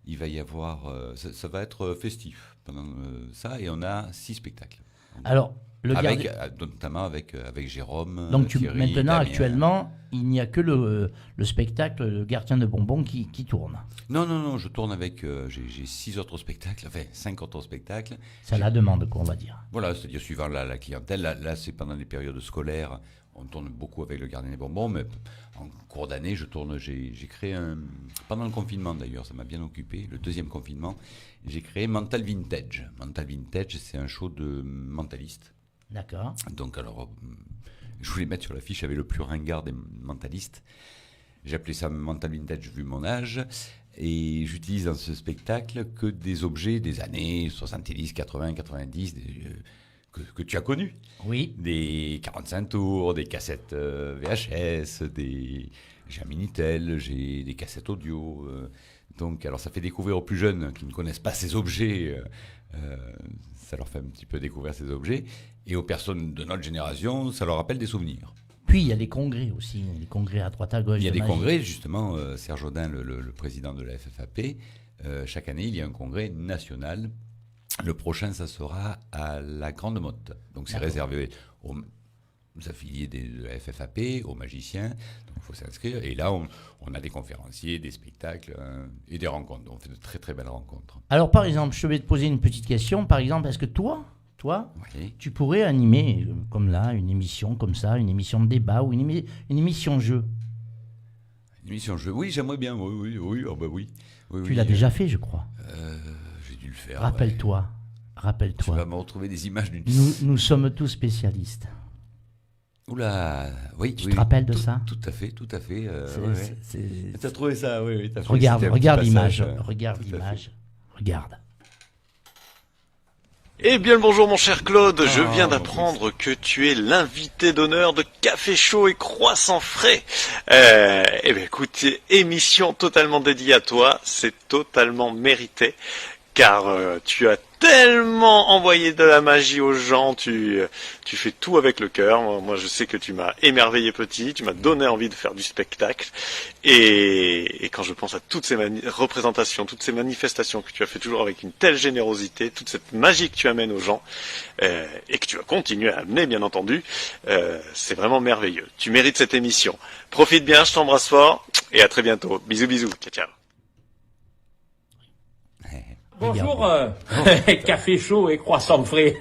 Il va y avoir... ça va être festif pendant ça, et on a 6 spectacles. Alors, notamment avec Jérôme. Donc Thierry, maintenant, Damien. actuellement, il n'y a que le spectacle, le Gardien de bonbons qui tourne. Non, je tourne avec... j'ai 6 autres spectacles, 5 autres spectacles. C'est la demande, qu'on va dire. Voilà, c'est-à-dire suivant la clientèle. Là, c'est pendant les périodes scolaires. On tourne beaucoup avec le Gardien des bonbons, mais en cours d'année, j'ai créé pendant le confinement d'ailleurs, ça m'a bien occupé, le deuxième confinement, j'ai créé Mental Vintage. Mental Vintage, c'est un show de mentalistes. D'accord. Donc alors, je voulais mettre sur l'affiche avec le plus ringard des mentalistes. J'ai appelé ça Mental Vintage vu mon âge. Et j'utilise dans ce spectacle que des objets des années 70, 80, 90, que tu as connus. Oui. Des 45 tours, des cassettes VHS, j'ai un Minitel, j'ai des cassettes audio. Donc, alors ça fait découvrir aux plus jeunes qui ne connaissent pas ces objets Ça leur fait un petit peu découvrir ces objets. Et aux personnes de notre génération, ça leur rappelle des souvenirs. Puis il y a les congrès aussi, les congrès à droite à gauche. Il y a de des magie. congrès, justement, Serge Audin, le président de la FFAP, chaque année, il y a un congrès national. Le prochain, ça sera à la Grande Motte. Donc c'est réservé aux affiliés de la FFAP, aux magiciens. Donc il faut s'inscrire. Et là, on a des conférenciers, des spectacles et des rencontres. On fait de très très belles rencontres. Alors par exemple, je vais te poser une petite question. Par exemple, est-ce que toi, Oui. tu pourrais animer, comme là, une émission comme ça, une émission de débat ou une émission jeu? Une émission jeu. Oui, j'aimerais bien. Oui. Oh, bah oui. Tu l'as déjà fait, je crois. J'ai dû le faire. Rappelle-toi. Tu Rappelle-toi. vas me retrouver des images d'une... Nous sommes tous spécialistes. Oula, oui. Tu te rappelles de ça? Tout à fait. C'est- T'as trouvé ça, oui. T'as fait- Regarde, c'était un regarde petit l'image. passage, Regarde tout à l'image. Regarde. Eh bien le bonjour mon cher Claude, je Ah, viens mon d'apprendre que tu es l'invité d'honneur de Café Chaud et Croissant Frais. Eh bien écoute, émission totalement dédiée à toi, c'est totalement mérité, car tu as tellement envoyé de la magie aux gens, tu fais tout avec le cœur. Moi je sais que tu m'as émerveillé petit, tu m'as donné envie de faire du spectacle, et quand je pense à toutes ces représentations, toutes ces manifestations que tu as fait toujours avec une telle générosité, toute cette magie que tu amènes aux gens, et que tu vas continuer à amener bien entendu, c'est vraiment merveilleux. Tu mérites cette émission. Profite bien, je t'embrasse fort, et à très bientôt. Bisous bisous, ciao ciao. Bonjour, Café Chaud et Croissant Frais.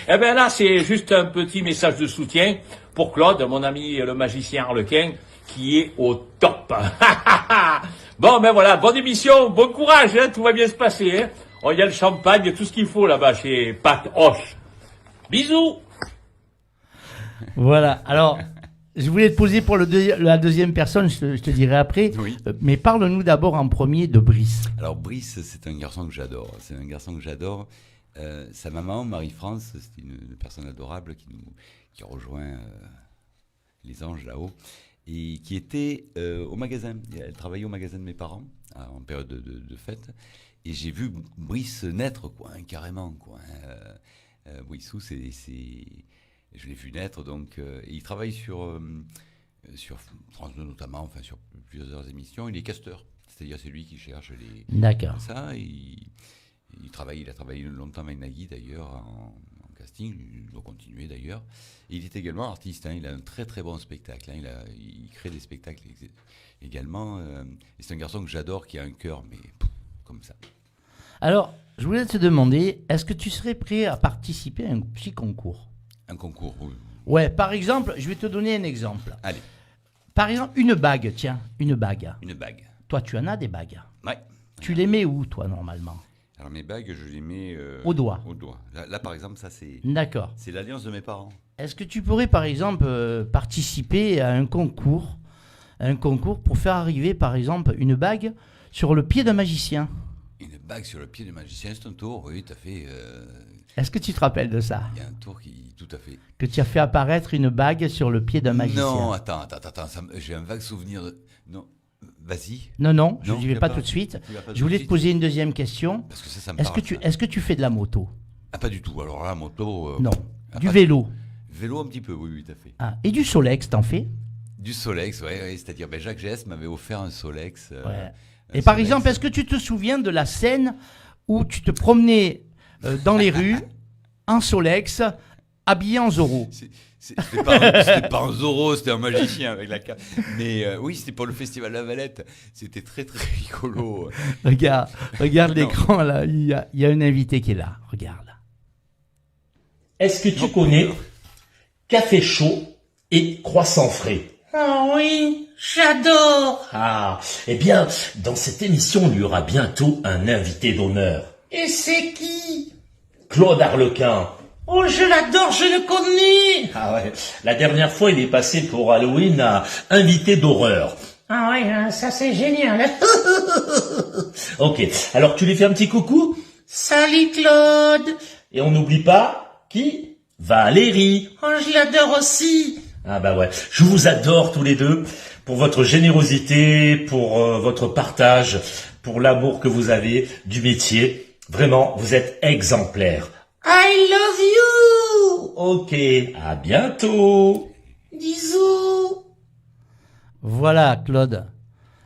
Eh bien là, c'est juste un petit message de soutien pour Claude, mon ami le magicien Harlequin, qui est au top. Bon, ben voilà, bonne émission, bon courage, hein, tout va bien se passer. Hein. Oh, il y a le champagne, il y a tout ce qu'il faut là-bas chez Pat Hoche. Bisous. Voilà. Alors, je voulais te poser pour la deuxième personne, je te dirai après. Oui. Mais parle-nous d'abord en premier de Brice. Alors Brice, c'est un garçon que j'adore. Sa maman, Marie-France, c'est une personne adorable qui rejoint les anges là-haut et qui était au magasin. Elle travaillait au magasin de mes parents en période de fête. Et j'ai vu Brice naître, quoi, hein, carrément, quoi. Brissou, je l'ai vu naître, donc et il travaille sur France 2 notamment, enfin sur plusieurs émissions. Il est casteur, c'est-à-dire c'est lui qui cherche les. D'accord. Ça, il a travaillé longtemps avec Nagui d'ailleurs en casting, il doit continuer d'ailleurs. Et il est également artiste, hein, il a un très très bon spectacle, hein, il crée des spectacles également. Et c'est un garçon que j'adore, qui a un cœur, mais comme ça. Alors, je voulais te demander, est-ce que tu serais prêt à participer à un petit concours? Un concours, oui. Ouais, par exemple, je vais te donner un exemple. Allez. Par exemple, une bague, tiens, une bague. Une bague. Toi, tu en as des bagues. Ouais. Tu les mets où, toi, normalement? Alors mes bagues, je les mets au doigt. Au doigt. Là, par exemple, ça c'est. D'accord. C'est l'alliance de mes parents. Est-ce que tu pourrais, par exemple, participer à un concours pour faire arriver, par exemple, une bague sur le pied d'un magicien? Une bague sur le pied du magicien, c'est un tour, oui, tout à fait. Est-ce que tu te rappelles de ça? Il y a un tour qui, tout à fait. Que tu as fait apparaître une bague sur le pied d'un magicien? Non, attends, j'ai un vague souvenir de. Non, vas-y. Non, je n'y vais pas tout de suite. Je voulais te poser une deuxième question. Parce que ça me Est-ce que tu fais de la moto? Ah, pas du tout. Alors là, moto. Non. Du vélo? Vélo un petit peu, oui, tout à fait. Ah, et du Solex, t'en fais? Du Solex, oui, c'est-à-dire Jacques Gess m'avait offert un Solex. Ouais. Et par exemple, est-ce que tu te souviens de la scène où tu te promenais dans les rues en Solex, habillé en Zorro? C'était pas un Zorro, c'était un magicien avec la cape. Mais oui, c'était pour le festival de la Valette. C'était très très rigolo. Regarde l'écran là, il y a un invité qui est là. Regarde. Est-ce que tu connais Café Chaud et Croissant Frais? Ah oui, j'adore. Ah, eh bien, dans cette émission, il y aura bientôt un invité d'honneur. Et c'est qui? Claude Harlequin. Oh, je l'adore, je le connais. Ah ouais, la dernière fois, il est passé pour Halloween à invité d'horreur. Ah ouais, ça c'est génial. Ok, alors tu lui fais un petit coucou? Salut Claude. Et on n'oublie pas, qui? Valérie. Oh, je l'adore aussi. Ah bah ouais, je vous adore tous les deux pour votre générosité, pour votre partage, pour l'amour que vous avez du métier. Vraiment, vous êtes exemplaire. I love you. Ok, à bientôt. Bisous. Voilà, Claude.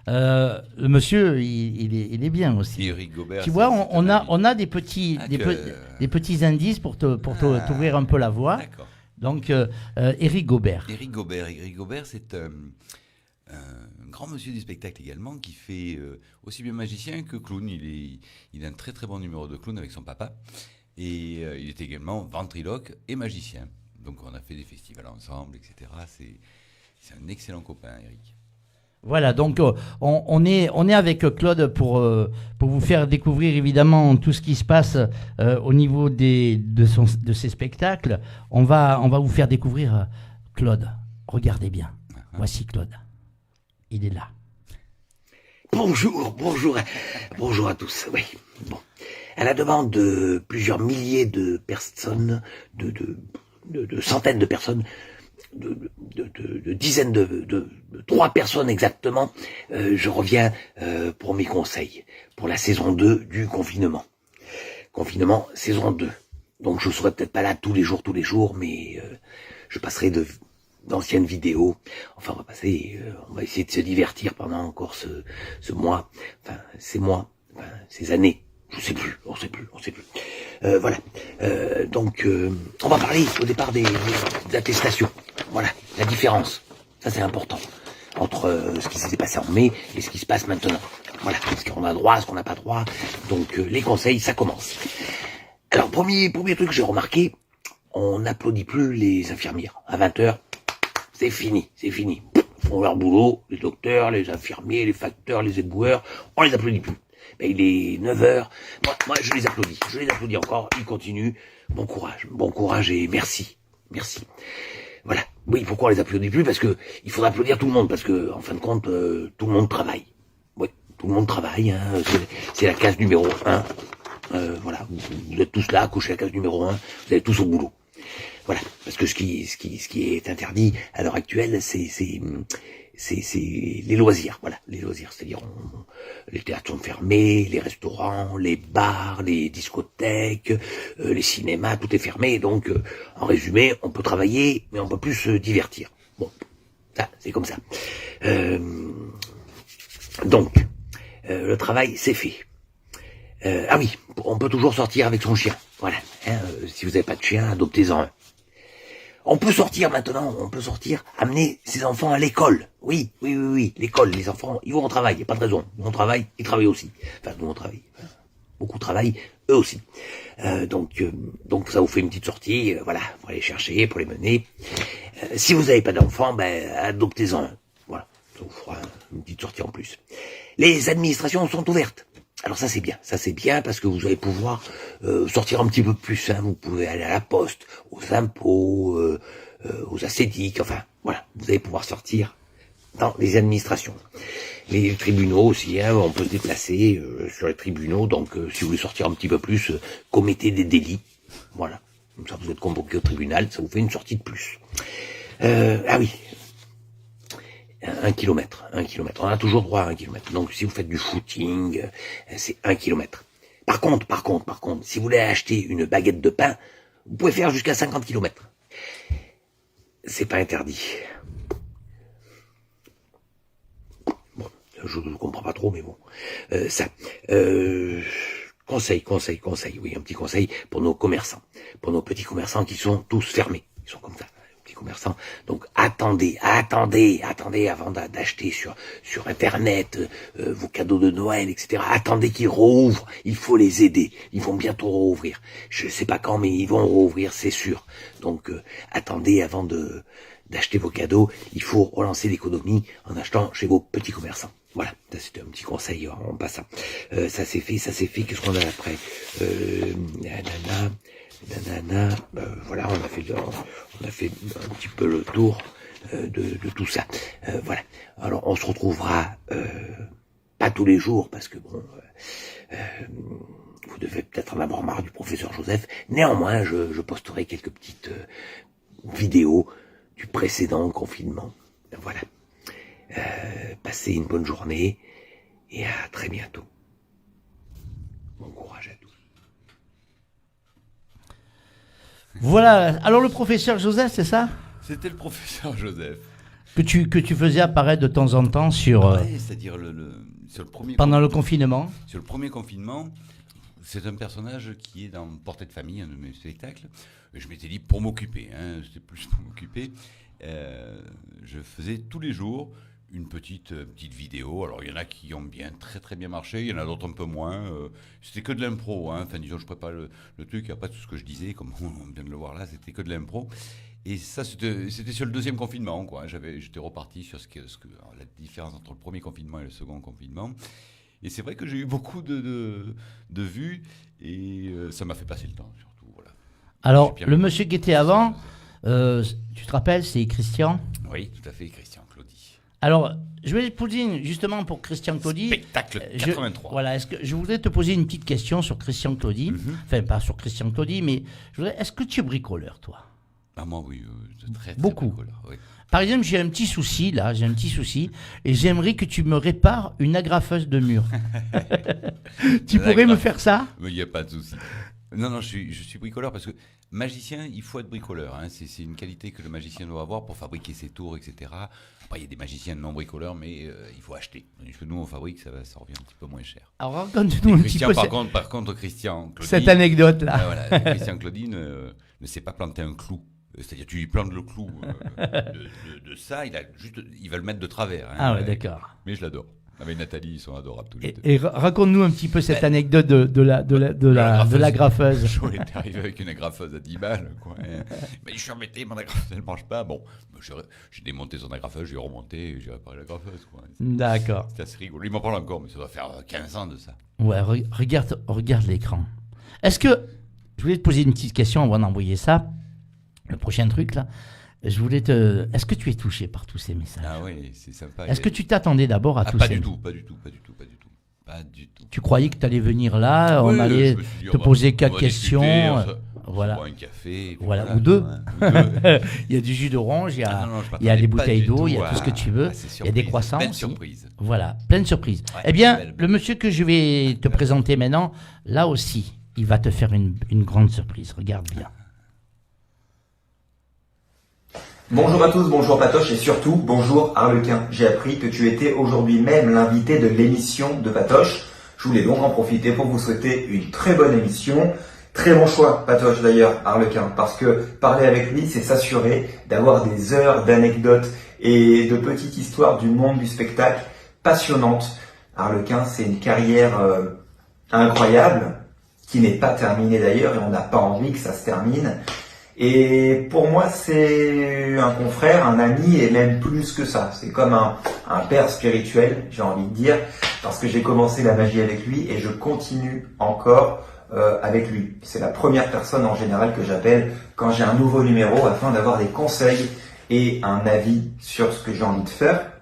Le monsieur, il est bien aussi. Eric Gobert, tu vois, c'est on un a ami. des petits, Ah, des petits indices pour t'ouvrir un peu la voie. D'accord. Donc, Eric Gobert. Eric Gobert, c'est un grand monsieur du spectacle également qui fait aussi bien magicien que clown. Il a un très très bon numéro de clown avec son papa. Et il est également ventriloque et magicien. Donc on a fait des festivals ensemble, etc. C'est un excellent copain, Eric. Voilà, donc on est avec Claude pour vous faire découvrir évidemment tout ce qui se passe au niveau de ses spectacles. On va vous faire découvrir Claude. Regardez bien. Voici Claude. Il est là. Bonjour à tous. Oui, bon. À la demande de plusieurs milliers de personnes, de centaines de personnes, de dizaines de 3 personnes exactement, je reviens pour mes conseils pour la saison 2 du confinement. Confinement saison 2. Donc je serai peut-être pas là tous les jours, mais je passerai d'anciennes vidéos. Enfin, on va essayer de se divertir pendant encore ce mois, enfin ces années. On sait plus. Voilà. Donc, on va parler au départ des attestations. Voilà, la différence. Ça, c'est important entre ce qui s'est passé en mai et ce qui se passe maintenant. Voilà, ce qu'on a droit, ce qu'on n'a pas droit. Donc, les conseils, ça commence. Alors, premier truc que j'ai remarqué, on n'applaudit plus les infirmières. À 20h, c'est fini. Ils font leur boulot, les docteurs, les infirmiers, les facteurs, les éboueurs, on les applaudit plus. Ben, il est 9h. Moi, je les applaudis encore. Ils continuent. Bon courage et merci. Voilà. Oui, pourquoi on les applaudit plus? Parce que il faudra applaudir tout le monde, parce que, en fin de compte, tout le monde travaille. Oui, tout le monde travaille, hein. C'est la case numéro 1. Voilà. Vous êtes tous là, couchez la case numéro 1. Vous allez tous au boulot. Voilà. Parce que ce qui est interdit à l'heure actuelle, c'est les loisirs, voilà, les loisirs, c'est-à-dire les théâtres sont fermés, les restaurants, les bars, les discothèques, les cinémas, tout est fermé, donc en résumé, on peut travailler, mais on peut plus se divertir. Bon, ça, c'est comme ça. Donc, le travail, c'est fait. Ah oui, on peut toujours sortir avec son chien, voilà. Hein, si vous n'avez pas de chien, adoptez-en un. On peut sortir maintenant, amener ses enfants à l'école. Oui, l'école, les enfants, ils vont au travail, il n'y a pas de raison. Nous on travaille, ils travaillent aussi. Enfin, nous on travaille. Beaucoup travaillent, eux aussi. Donc ça vous fait une petite sortie, voilà, pour aller chercher, pour les mener. Si vous n'avez pas d'enfants, adoptez-en un. Voilà, ça vous fera une petite sortie en plus. Les administrations sont ouvertes. Alors ça c'est bien parce que vous allez pouvoir sortir un petit peu plus. Hein. Vous pouvez aller à la poste, aux impôts, aux ascétiques, enfin voilà, vous allez pouvoir sortir dans les administrations. Les tribunaux aussi, hein, on peut se déplacer sur les tribunaux, donc si vous voulez sortir un petit peu plus, commettez des délits, voilà. Comme ça vous êtes convoqué au tribunal, ça vous fait une sortie de plus. Ah oui. 1 kilomètre. On a toujours droit à 1 kilomètre. Donc, si vous faites du footing, c'est 1 kilomètre. Par contre, si vous voulez acheter une baguette de pain, vous pouvez faire jusqu'à 50 kilomètres. C'est pas interdit. Bon, je ne comprends pas trop, mais bon. Conseil, oui, un petit conseil pour nos commerçants. Pour nos petits commerçants qui sont tous fermés. Ils sont comme ça. Commerçants. Donc attendez avant d'acheter sur internet vos cadeaux de Noël, etc. Attendez qu'ils rouvrent, il faut les aider. Ils vont bientôt rouvrir. Je sais pas quand, mais ils vont rouvrir, c'est sûr. Donc attendez avant d'acheter vos cadeaux. Il faut relancer l'économie en achetant chez vos petits commerçants. Voilà, ça c'était un petit conseil en passant. Ça c'est fait. Qu'est-ce qu'on a après? Voilà, on a fait un petit peu le tour de tout ça. Voilà. Alors on se retrouvera pas tous les jours parce que bon, vous devez peut-être en avoir marre du professeur Joseph. Néanmoins, je posterai quelques petites vidéos du précédent confinement. Voilà. Passez une bonne journée et à très bientôt. Bon courage à tous. Voilà. Alors le professeur Joseph, c'est ça? C'était le professeur Joseph. Que tu faisais apparaître de temps en temps sur... Ouais, c'est-à-dire sur le premier pendant le confinement. Sur le premier confinement, c'est un personnage qui est dans Portrait de famille, un de mes spectacles. Je m'étais dit pour m'occuper, hein, c'était plus pour m'occuper. Je faisais tous les jours une petite vidéo. Alors il y en a qui ont très très bien marché, il y en a d'autres un peu moins. C'était que de l'impro, hein. Enfin disons, je prépare le truc, il n'y a pas tout ce que je disais, comme on vient de le voir là, c'était que de l'impro. Et ça, c'était sur le deuxième confinement, quoi. J'étais reparti sur la différence entre le premier confinement et le second confinement. Et c'est vrai que j'ai eu beaucoup de vues et ça m'a fait passer le temps, surtout. Voilà. Alors, le monsieur qui était avant, tu te rappelles, c'est Christian? Oui, tout à fait, Christian Claudie. Alors, je vais te poser, justement, pour Christian Claudie... Spectacle 83. Voilà, je voudrais te poser une petite question sur Christian Claudie. Enfin, pas sur Christian Claudie, mais est-ce que tu es bricoleur, toi? Ah, moi, oui, très beaucoup. Bricoleur, oui. Par exemple, j'ai un petit souci, et j'aimerais que tu me répares une agrafeuse de mur. Tu pourrais me faire ça? Il n'y a pas de souci. Non, je suis bricoleur parce que magicien, il faut être bricoleur. Hein. C'est une qualité que le magicien doit avoir pour fabriquer ses tours, etc. Après, il y a des magiciens non bricoleurs, mais il faut acheter. Nous, on fabrique, ça revient un petit peu moins cher. Alors, raconte-nous un petit peu. Par contre, Christian Claudie, cette anecdote-là. Voilà, Christian Claudie ne sait pas planter un clou. C'est-à-dire, tu lui plantes le clou de ça, il va le mettre de travers. Hein, ah ouais, d'accord. Mais je l'adore. Avec Nathalie, ils sont adorables tous les deux. Et raconte-nous un petit peu cette anecdote de l'agrafeuse. Je suis arrivé avec une agrafeuse à 10 balles. Quoi. Mais je suis embêté, mon agrafeuse, elle ne marche pas. Bon, j'ai démonté son agrafeuse, j'ai remonté et j'ai réparé l'agrafeuse. D'accord. C'est assez rigolo. Il m'en parle encore, mais ça doit faire 15 ans de ça. Ouais, regarde l'écran. Est-ce que... Je voulais te poser une petite question avant d'envoyer ça. Le prochain truc, là. Est-ce que tu es touché par tous ces messages? Ah oui, c'est sympa. Est-ce que tu t'attendais d'abord à tout ça? Pas du tout. Tu croyais que tu allais venir là, on allait te poser 4 questions. Voilà. Un café. Voilà, ou deux. Il y a du jus d'orange, il y a des bouteilles d'eau, il y a tout ce que tu veux. Il y a des croissants. Plein de surprises. Voilà, plein de surprises. Eh bien, le monsieur que je vais te présenter maintenant, là aussi, il va te faire une grande surprise. Regarde bien. Bonjour à tous, bonjour Patoche et surtout bonjour Harlequin. J'ai appris que tu étais aujourd'hui même l'invité de l'émission de Patoche. Je voulais donc en profiter pour vous souhaiter une très bonne émission. Très bon choix Patoche d'ailleurs Harlequin, parce que parler avec lui c'est s'assurer d'avoir des heures d'anecdotes et de petites histoires du monde du spectacle passionnantes. Harlequin, c'est une carrière incroyable qui n'est pas terminée d'ailleurs et on n'a pas envie que ça se termine. Et pour moi, c'est un confrère, un ami et même plus que ça. C'est comme un père spirituel, j'ai envie de dire, parce que j'ai commencé la magie avec lui et je continue encore avec lui. C'est la première personne en général que j'appelle quand j'ai un nouveau numéro afin d'avoir des conseils et un avis sur ce que j'ai envie de faire.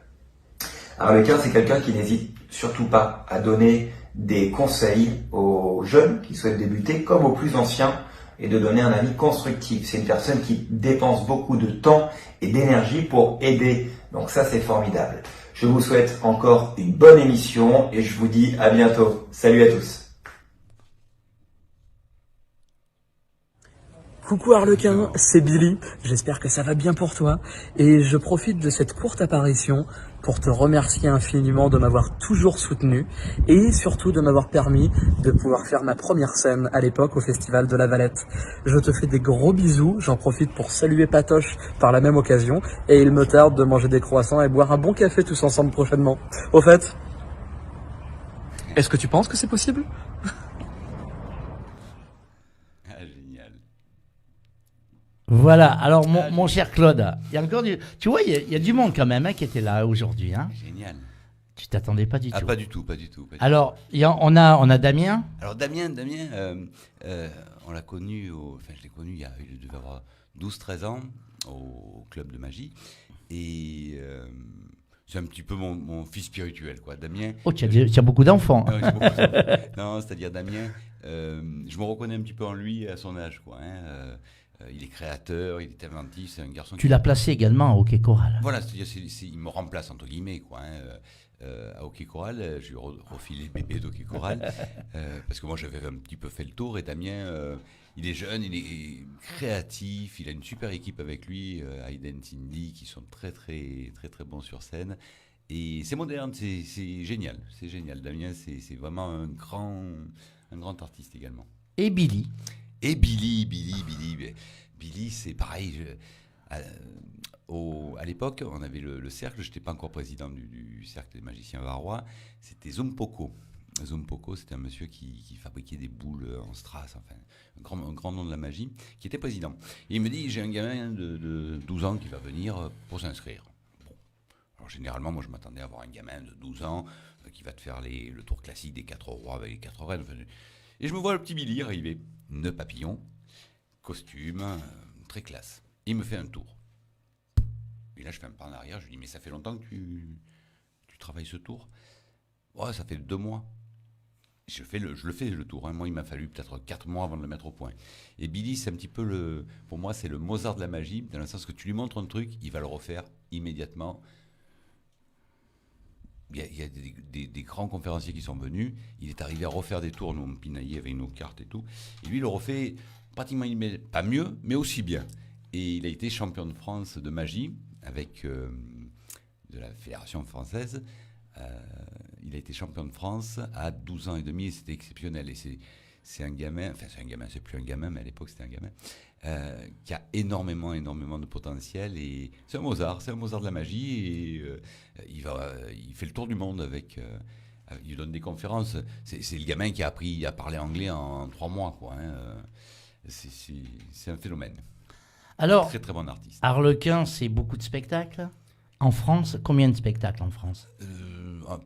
Harlequin, c'est quelqu'un qui n'hésite surtout pas à donner des conseils aux jeunes qui souhaitent débuter comme aux plus anciens, et de donner un avis constructif. C'est une personne qui dépense beaucoup de temps et d'énergie pour aider. Donc ça, c'est formidable. Je vous souhaite encore une bonne émission et je vous dis à bientôt. Salut à tous. Coucou Harlequin, c'est Billy. J'espère que ça va bien pour toi. Et je profite de cette courte apparition pour te remercier infiniment de m'avoir toujours soutenu et surtout de m'avoir permis de pouvoir faire ma première scène à l'époque au Festival de la Valette. Je te fais des gros bisous, j'en profite pour saluer Patoche par la même occasion et il me tarde de manger des croissants et boire un bon café tous ensemble prochainement. Au fait, est-ce que tu penses que c'est possible ? Voilà, alors mon cher Claude, il y a encore tu vois, il y a du monde quand même qui était là aujourd'hui. Hein. Génial. Tu t'attendais pas du tout. Pas du tout. Alors, on a Damien. Alors Damien, on l'a connu, je l'ai connu il devait avoir 12-13 ans au club de magie. Et c'est un petit peu mon fils spirituel, quoi. Damien. Oh, tu as beaucoup d'enfants. Non, c'est-à-dire Damien, je me reconnais un petit peu en lui à son âge, quoi. Hein, il est créateur, il est inventif, c'est un garçon. Tu l'as placé également au Hockey Choral. Voilà, c'est-à-dire il me remplace entre guillemets, quoi. Hein. à Hockey Choral. Je lui ai refilé le bébé d'Hockey Choral parce que moi j'avais un petit peu fait le tour et Damien, il est jeune, il est créatif, il a une super équipe avec lui, Aiden, Cindy, qui sont très très très très bons sur scène. Et c'est moderne, c'est génial, c'est génial. Damien, c'est vraiment un grand artiste également. Et Billy. Et Billy, c'est pareil. À l'époque, on avait le cercle, je n'étais pas encore président du cercle des magiciens varois, c'était Zumpoko. Zumpoko, c'était un monsieur qui fabriquait des boules en strass, enfin, un grand nom de la magie, qui était président. Et il me dit, j'ai un gamin de 12 ans qui va venir pour s'inscrire. Alors généralement, moi je m'attendais à avoir un gamin de 12 ans qui va te faire le tour classique des 4 rois avec les 4 reines. Enfin, et je me vois le petit Billy arriver, nœud papillon, costume, très classe. Il me fait un tour. Et là je fais un pas en arrière, je lui dis mais ça fait longtemps que tu travailles ce tour? Ouais, ça fait 2 mois. Je le fais le tour. Moi il m'a fallu peut-être 4 mois avant de le mettre au point. Et Billy c'est un petit peu pour moi c'est le Mozart de la magie, dans le sens que tu lui montres un truc, il va le refaire immédiatement. Il y a des grands conférenciers qui sont venus. Il est arrivé à refaire des tours, nous on pinaillait avec nos cartes et tout. Et lui, il le refait pratiquement pas mieux, mais aussi bien. Et il a été champion de France de magie avec de la Fédération française. Il a été champion de France à 12 ans et demi et c'était exceptionnel. Et c'est un gamin, enfin c'est un gamin, c'est plus un gamin, mais à l'époque c'était un gamin, qui a énormément de potentiel et c'est un Mozart de la magie et il fait le tour du monde il donne des conférences. C'est le gamin qui a appris à parler anglais en 3 mois, quoi. C'est un phénomène. Alors, très très bon artiste. Arlequin, c'est beaucoup de spectacles. En France, combien de spectacles en France?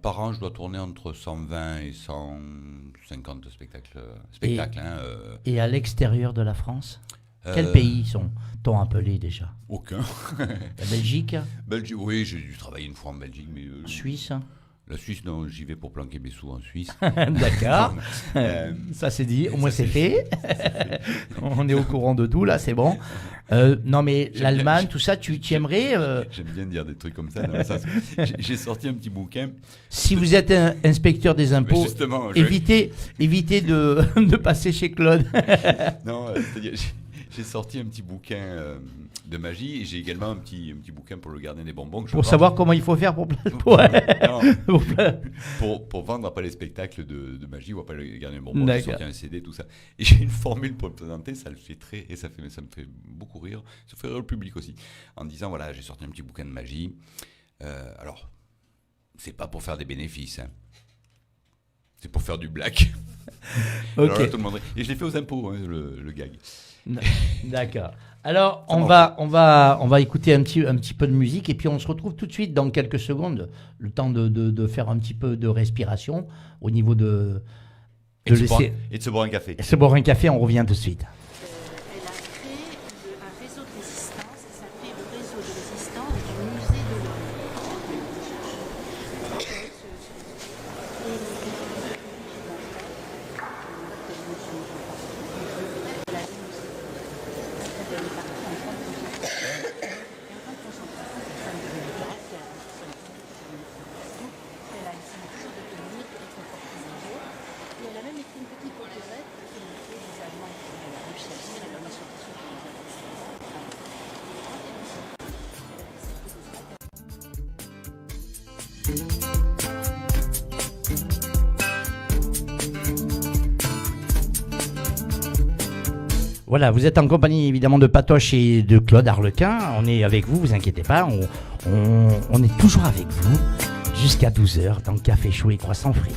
Par an, je dois tourner entre 120 et 150 spectacles. Et à l'extérieur de la France, quels pays t'ont appelé déjà? Aucun. La Belgique? Oui, j'ai dû travailler une fois en Belgique. Mais, Suisse? La Suisse, non, j'y vais pour planquer mes sous en Suisse. D'accord. Ça c'est dit, au moins c'est fait. On est au courant de tout là, c'est bon. Non mais l'Allemagne, tout ça, tu aimerais J'aime bien dire des trucs comme ça. J'ai sorti un petit bouquin. Si vous êtes un inspecteur des impôts, évitez de passer chez Claude. Non, c'est-à-dire, j'ai sorti un petit bouquin de magie et j'ai également un petit bouquin pour le gardien des bonbons. Pour savoir comment il faut faire pour vendre après les spectacles de magie ou après le gardien des bonbons. J'ai sorti un CD, tout ça. Et j'ai une formule pour le présenter, ça me fait beaucoup rire. Ça fait rire le public aussi. En disant, voilà, j'ai sorti un petit bouquin de magie. Alors, c'est pas pour faire des bénéfices, hein. C'est pour faire du black. Okay. Alors là, tout le monde... Et je l'ai fait aux impôts, hein, le gag. D'accord. Alors, on va écouter un petit peu de musique et puis on se retrouve tout de suite dans quelques secondes, le temps de faire un petit peu de respiration au niveau de et de se boire un café. Se boire un café, on revient tout de suite. Elle a créé un réseau de résistance et s'appelle le réseau de résistance du musée de l'homme. Voilà, vous êtes en compagnie évidemment de Patoche et de Claude Arlequin. On est avec vous, vous inquiétez pas. On est toujours avec vous jusqu'à 12h dans Café Chaud et Croissant Frais.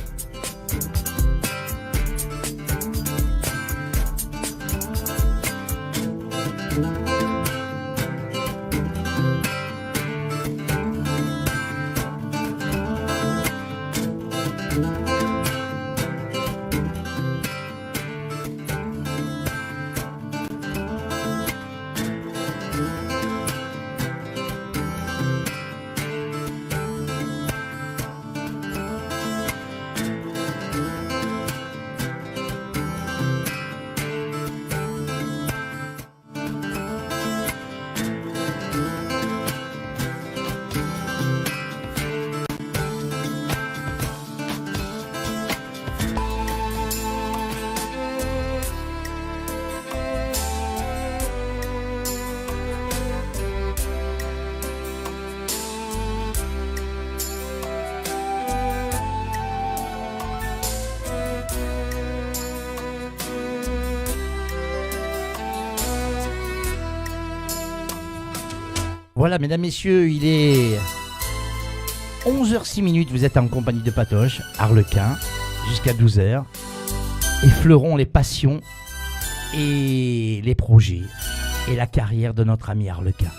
Voilà, mesdames, messieurs, il est 11h06, vous êtes en compagnie de Patoche, Arlequin, jusqu'à 12h. Effleurons les passions et les projets et la carrière de notre ami Arlequin.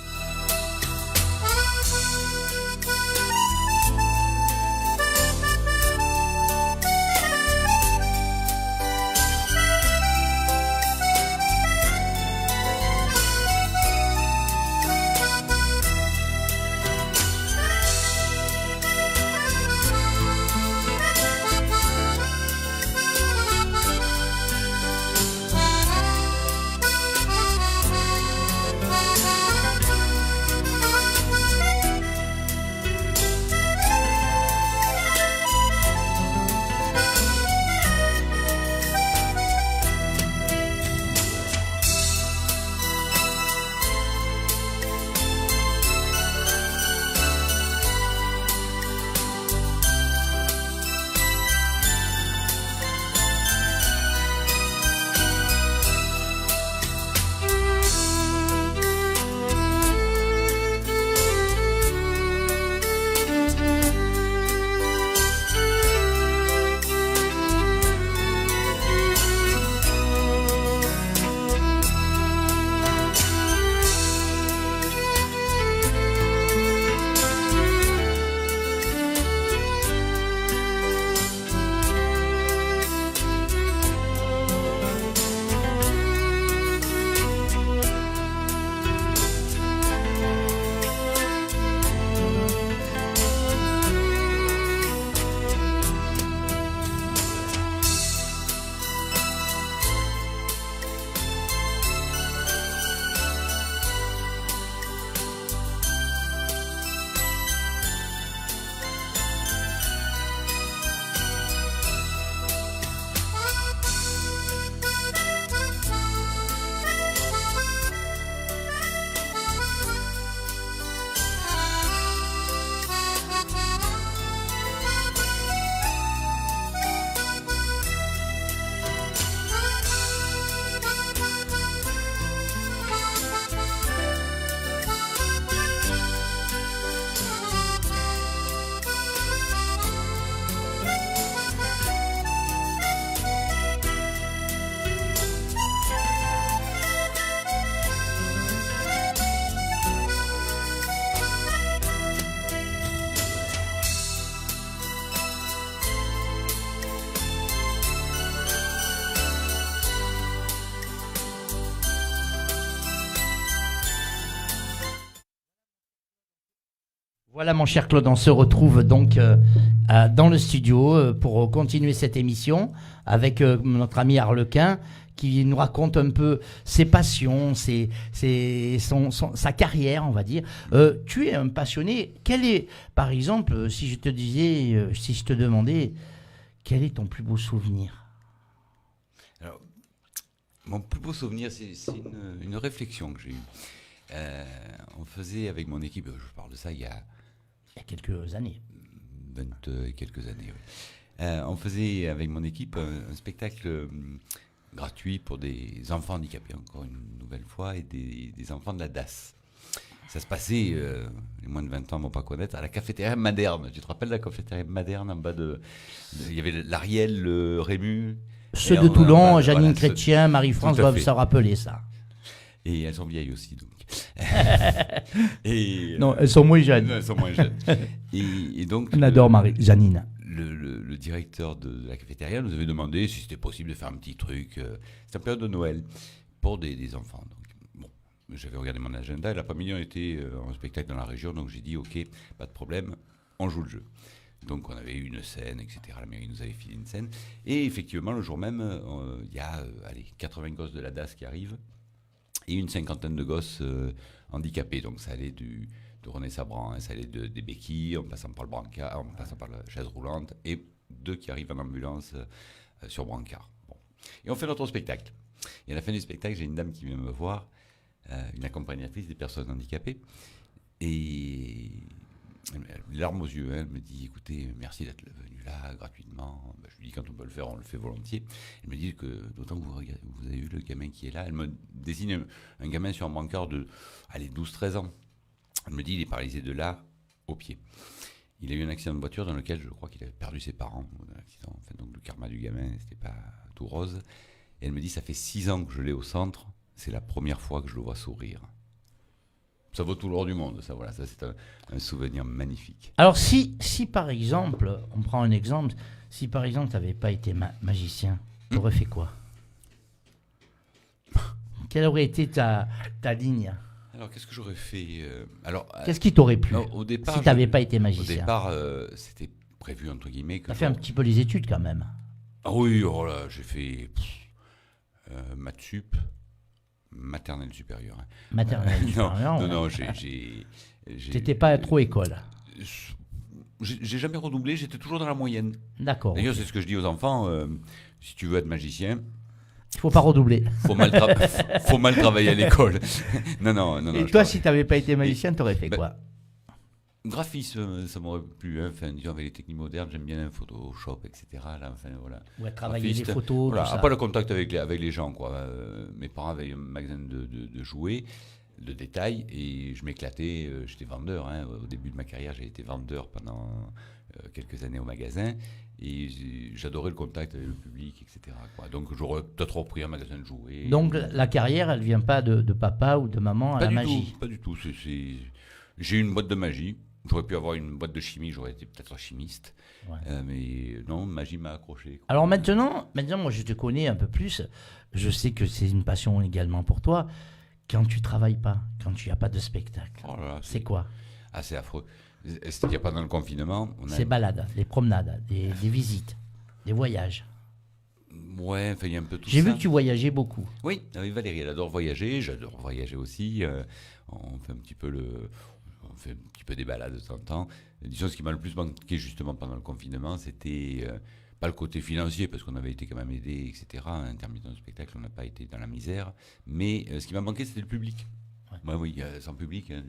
Voilà mon cher Claude, on se retrouve donc dans le studio pour continuer cette émission avec notre ami Arlequin qui nous raconte un peu ses passions, sa carrière, on va dire. Tu es un passionné. Quel est, par exemple, si je te demandais, quel est ton plus beau souvenir? Alors, mon plus beau souvenir, c'est une réflexion que j'ai eue. On faisait avec mon équipe, je parle de ça il y a quelques années. 20 et quelques années, oui. On faisait avec mon équipe un spectacle gratuit pour des enfants handicapés, encore une nouvelle fois, et des enfants de la DAS. Ça se passait, les moins de 20 ans ne vont pas connaître, à la cafétéria Maderne. Tu te rappelles la cafétéria Maderne en bas il y avait l'Ariel, le Rému. Ceux de Toulon, Janine Chrétien, Marie-France doivent se rappeler ça. Et elles sont vieilles aussi, donc. Non, elles sont moins jeunes. Elles sont moins jeunes. Et donc, on adore Janine. Le directeur de la cafétéria nous avait demandé si c'était possible de faire un petit truc. C'était en période de Noël pour des enfants. Donc, bon, j'avais regardé mon agenda et l'après-midi on était en spectacle dans la région, donc j'ai dit ok, pas de problème, on joue le jeu. Donc on avait eu une scène, etc. La mairie nous avait filé une scène. Et effectivement, le jour même, il y a 80 gosses de la DAS qui arrivent et une cinquantaine de gosses handicapés. Donc ça allait de René Sabran, ça allait des béquilles, en passant par le brancard, en passant par la chaise roulante, et 2 qui arrivent en ambulance sur brancard. Bon. Et on fait notre spectacle. Et à la fin du spectacle, j'ai une dame qui vient me voir, une accompagnatrice des personnes handicapées, et les larmes aux yeux, elle me dit, écoutez, merci d'être venu là gratuitement. Je lui dis, quand on peut le faire, on le fait volontiers. Elle me dit que, d'autant que vous avez vu le gamin qui est là, elle me désigne un gamin sur un brancard de 12-13 ans. Elle me dit, il est paralysé de là au pied. Il a eu un accident de voiture dans lequel je crois qu'il avait perdu ses parents. Un accident, enfin, donc le karma du gamin, c'était pas tout rose. Et elle me dit, ça fait 6 ans que je l'ai au centre, c'est la première fois que je le vois sourire. Ça vaut tout l'or du monde, ça, voilà, ça c'est un souvenir magnifique. Alors si par exemple, on prend un exemple, si par exemple tu n'avais pas été magicien, tu aurais fait quoi? Quelle aurait été ta ligne? Alors, qu'est-ce que j'aurais fait Qu'est-ce qui t'aurait plu au départ, si tu n'avais pas été magicien? Au départ, c'était prévu, entre guillemets... Tu as fait un petit peu les études, quand même. Ah oui, oh là, j'ai fait maths sup, maternelle supérieure. Hein. Maternelle supérieure, Non, t'étais pas trop école. J'ai jamais redoublé, j'étais toujours dans la moyenne. D'accord. D'ailleurs, c'est ce que je dis aux enfants, si tu veux être magicien... Il faut pas redoubler. Faut mal travailler à l'école. Non. Et toi, si tu n'avais pas été magicien, tu aurais fait quoi? Graphisme, ça m'aurait plu. Hein. Enfin, disons, avec les techniques modernes, j'aime bien Photoshop, etc. Là, enfin, voilà. Ouais, travailler Graphiste, les photos, voilà. tout ça. Après, le contact avec les gens, quoi. Mes parents avaient un magasin de jouets, de détail, et je m'éclatais. J'étais vendeur. Hein. Au début de ma carrière, j'ai été vendeur pendant quelques années au magasin. Et j'adorais le contact avec le public, etc. quoi. Donc j'aurais peut-être repris un magasin de jouets. Donc la carrière, elle ne vient pas de papa ou de maman à la magie? Pas du tout. J'ai eu une boîte de magie. J'aurais pu avoir une boîte de chimie, j'aurais été peut-être chimiste. Ouais. Mais non, magie m'a accroché. Quoi. Alors maintenant, moi je te connais un peu plus. Je sais que c'est une passion également pour toi. Quand tu ne travailles pas, quand tu n'as pas de spectacle, c'est quoi? Ah, c'est affreux. C'est-à-dire pendant le confinement... Ces balades, les promenades, des visites, des voyages. Ouais, enfin, il y a un peu tout ça. J'ai vu que tu voyageais beaucoup. Oui, Valérie, elle adore voyager, j'adore voyager aussi. On fait un petit peu des balades de temps en temps. Disons, ce qui m'a le plus manqué justement pendant le confinement, c'était pas le côté financier, parce qu'on avait été quand même aidés, etc. Intermittent de spectacle, on n'a pas été dans la misère. Mais ce qui m'a manqué, c'était le public. Ouais, oui, sans public, hein,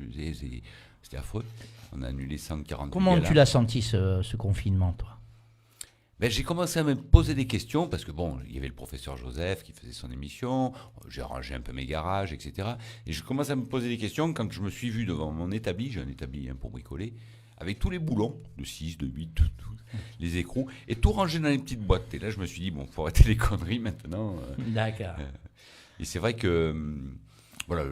c'était affreux. On a annulé 140 Comment tu l'as senti ce confinement, toi? J'ai commencé à me poser des questions parce que il y avait le professeur Joseph qui faisait son émission, j'ai rangé un peu mes garages, etc. Et je commençais à me poser des questions quand je me suis vu devant mon établi, j'ai un établi pour bricoler, avec tous les boulons de 6, de 8, les écrous, et tout rangé dans les petites boîtes. Et là, je me suis dit, faut arrêter les conneries maintenant. D'accord. Et c'est vrai que... Voilà,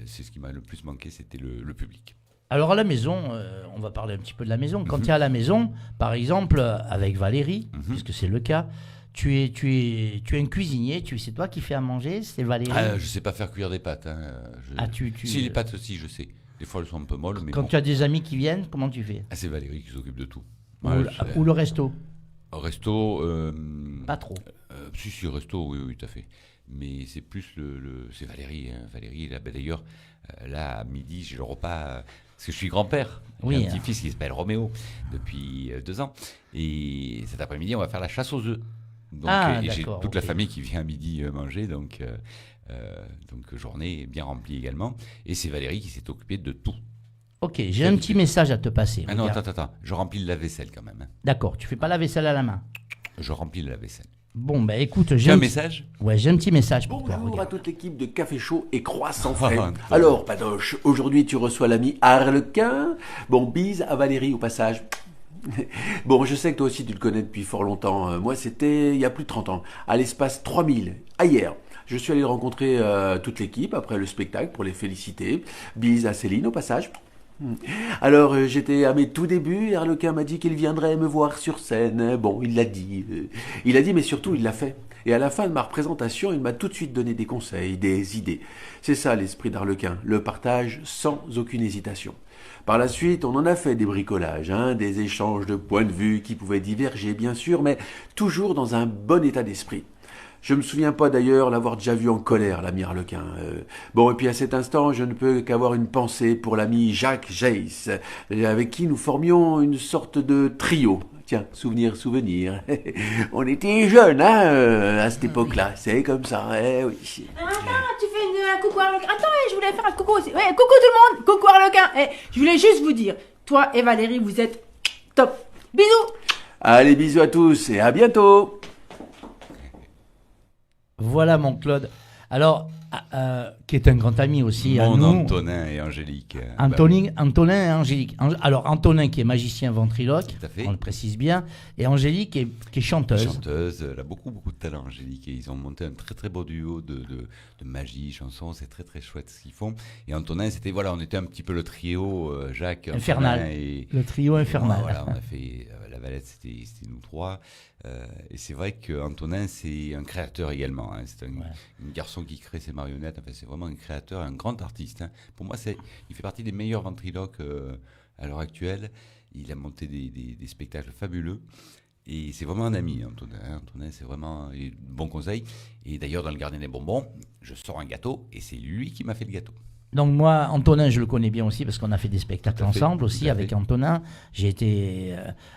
c'est ce qui m'a le plus manqué, c'était le public. Alors à la maison, on va parler un petit peu de la maison. Quand tu es à la maison, par exemple, avec Valérie, puisque c'est le cas, tu es un cuisinier, c'est toi qui fais à manger, c'est Valérie? Je sais pas faire cuire des pâtes. Hein. Si, les pâtes aussi, je sais. Des fois, elles sont un peu molles. Mais quand tu as des amis qui viennent, comment tu fais? C'est Valérie qui s'occupe de tout. Ou le resto? Au resto... Pas trop. Si, resto, oui, tout à fait. Mais c'est plus c'est Valérie. Hein. Valérie, là, d'ailleurs, là, à midi, j'ai le repas... parce que je suis grand-père. J'ai un petit-fils qui s'appelle Roméo depuis 2 ans. Et cet après-midi, on va faire la chasse aux œufs. Donc, j'ai toute la famille qui vient à midi manger. Donc, journée bien remplie également. Et c'est Valérie qui s'est occupée de tout. Ok, j'ai un petit message à te passer. Ah non, attends. Je remplis le lave-vaisselle quand même. Hein. D'accord, tu fais pas la vaisselle à la main? Je remplis le lave-vaisselle. Bon, écoute, j'ai un message. Ouais, j'ai un petit message pour toi. Bonjour à toute l'équipe de Café Chaud et Croissant Frais. Alors, Padoche, aujourd'hui tu reçois l'ami Harlequin. Bon, bise à Valérie au passage. Bon, je sais que toi aussi tu le connais depuis fort longtemps. Moi, c'était il y a plus de 30 ans, à l'espace 3000, hier. Je suis allé rencontrer toute l'équipe après le spectacle pour les féliciter. Bise à Céline au passage. Alors, j'étais à mes tout débuts, Harlequin m'a dit qu'il viendrait me voir sur scène. Bon, il l'a dit. Mais surtout, il l'a fait. Et à la fin de ma représentation, il m'a tout de suite donné des conseils, des idées. C'est ça l'esprit d'Harlequin, le partage sans aucune hésitation. Par la suite, on en a fait des bricolages, des échanges de points de vue qui pouvaient diverger, bien sûr, mais toujours dans un bon état d'esprit. Je me souviens pas d'ailleurs l'avoir déjà vu en colère, l'ami Harlequin. Et puis à cet instant, je ne peux qu'avoir une pensée pour l'ami Jacques Jace, avec qui nous formions une sorte de trio. Tiens, souvenir. On était jeunes, à cette époque-là. C'est comme ça, oui. Attends, tu fais un coucou Harlequin. Attends, je voulais faire un coucou aussi. Ouais, coucou tout le monde, coucou Harlequin. Je voulais juste vous dire, toi et Valérie, vous êtes top. Bisous. Allez, bisous à tous et à bientôt. Voilà mon Claude. Alors, qui est un grand ami aussi à Mon nous. Antonin et Angélique. Antonin et Angélique. Alors, Antonin qui est magicien ventriloque, Tout à fait. on le précise bien, et Angélique qui est chanteuse. Chanteuse, elle a beaucoup de talent, Angélique, et ils ont monté un très très beau duo de magie, chansons, c'est très très chouette ce qu'ils font. Et Antonin, on était un petit peu le trio, Jacques, Infernal. Antonin et Le trio infernal. Voilà, on a fait la Valette, c'était nous trois. Et c'est vrai qu'Antonin, c'est un créateur également. Hein. C'est un garçon qui crée ses marionnettes. Enfin, c'est vraiment un créateur, un grand artiste. Hein. Pour moi, il fait partie des meilleurs ventriloques à l'heure actuelle. Il a monté des spectacles fabuleux. Et c'est vraiment un ami, Antonin. Antonin, c'est vraiment un bon conseil. Et d'ailleurs, dans le Gardien des bonbons, je sors un gâteau et c'est lui qui m'a fait le gâteau. Donc moi, Antonin, je le connais bien aussi parce qu'on a fait des spectacles ensemble aussi avec Antonin. J'ai été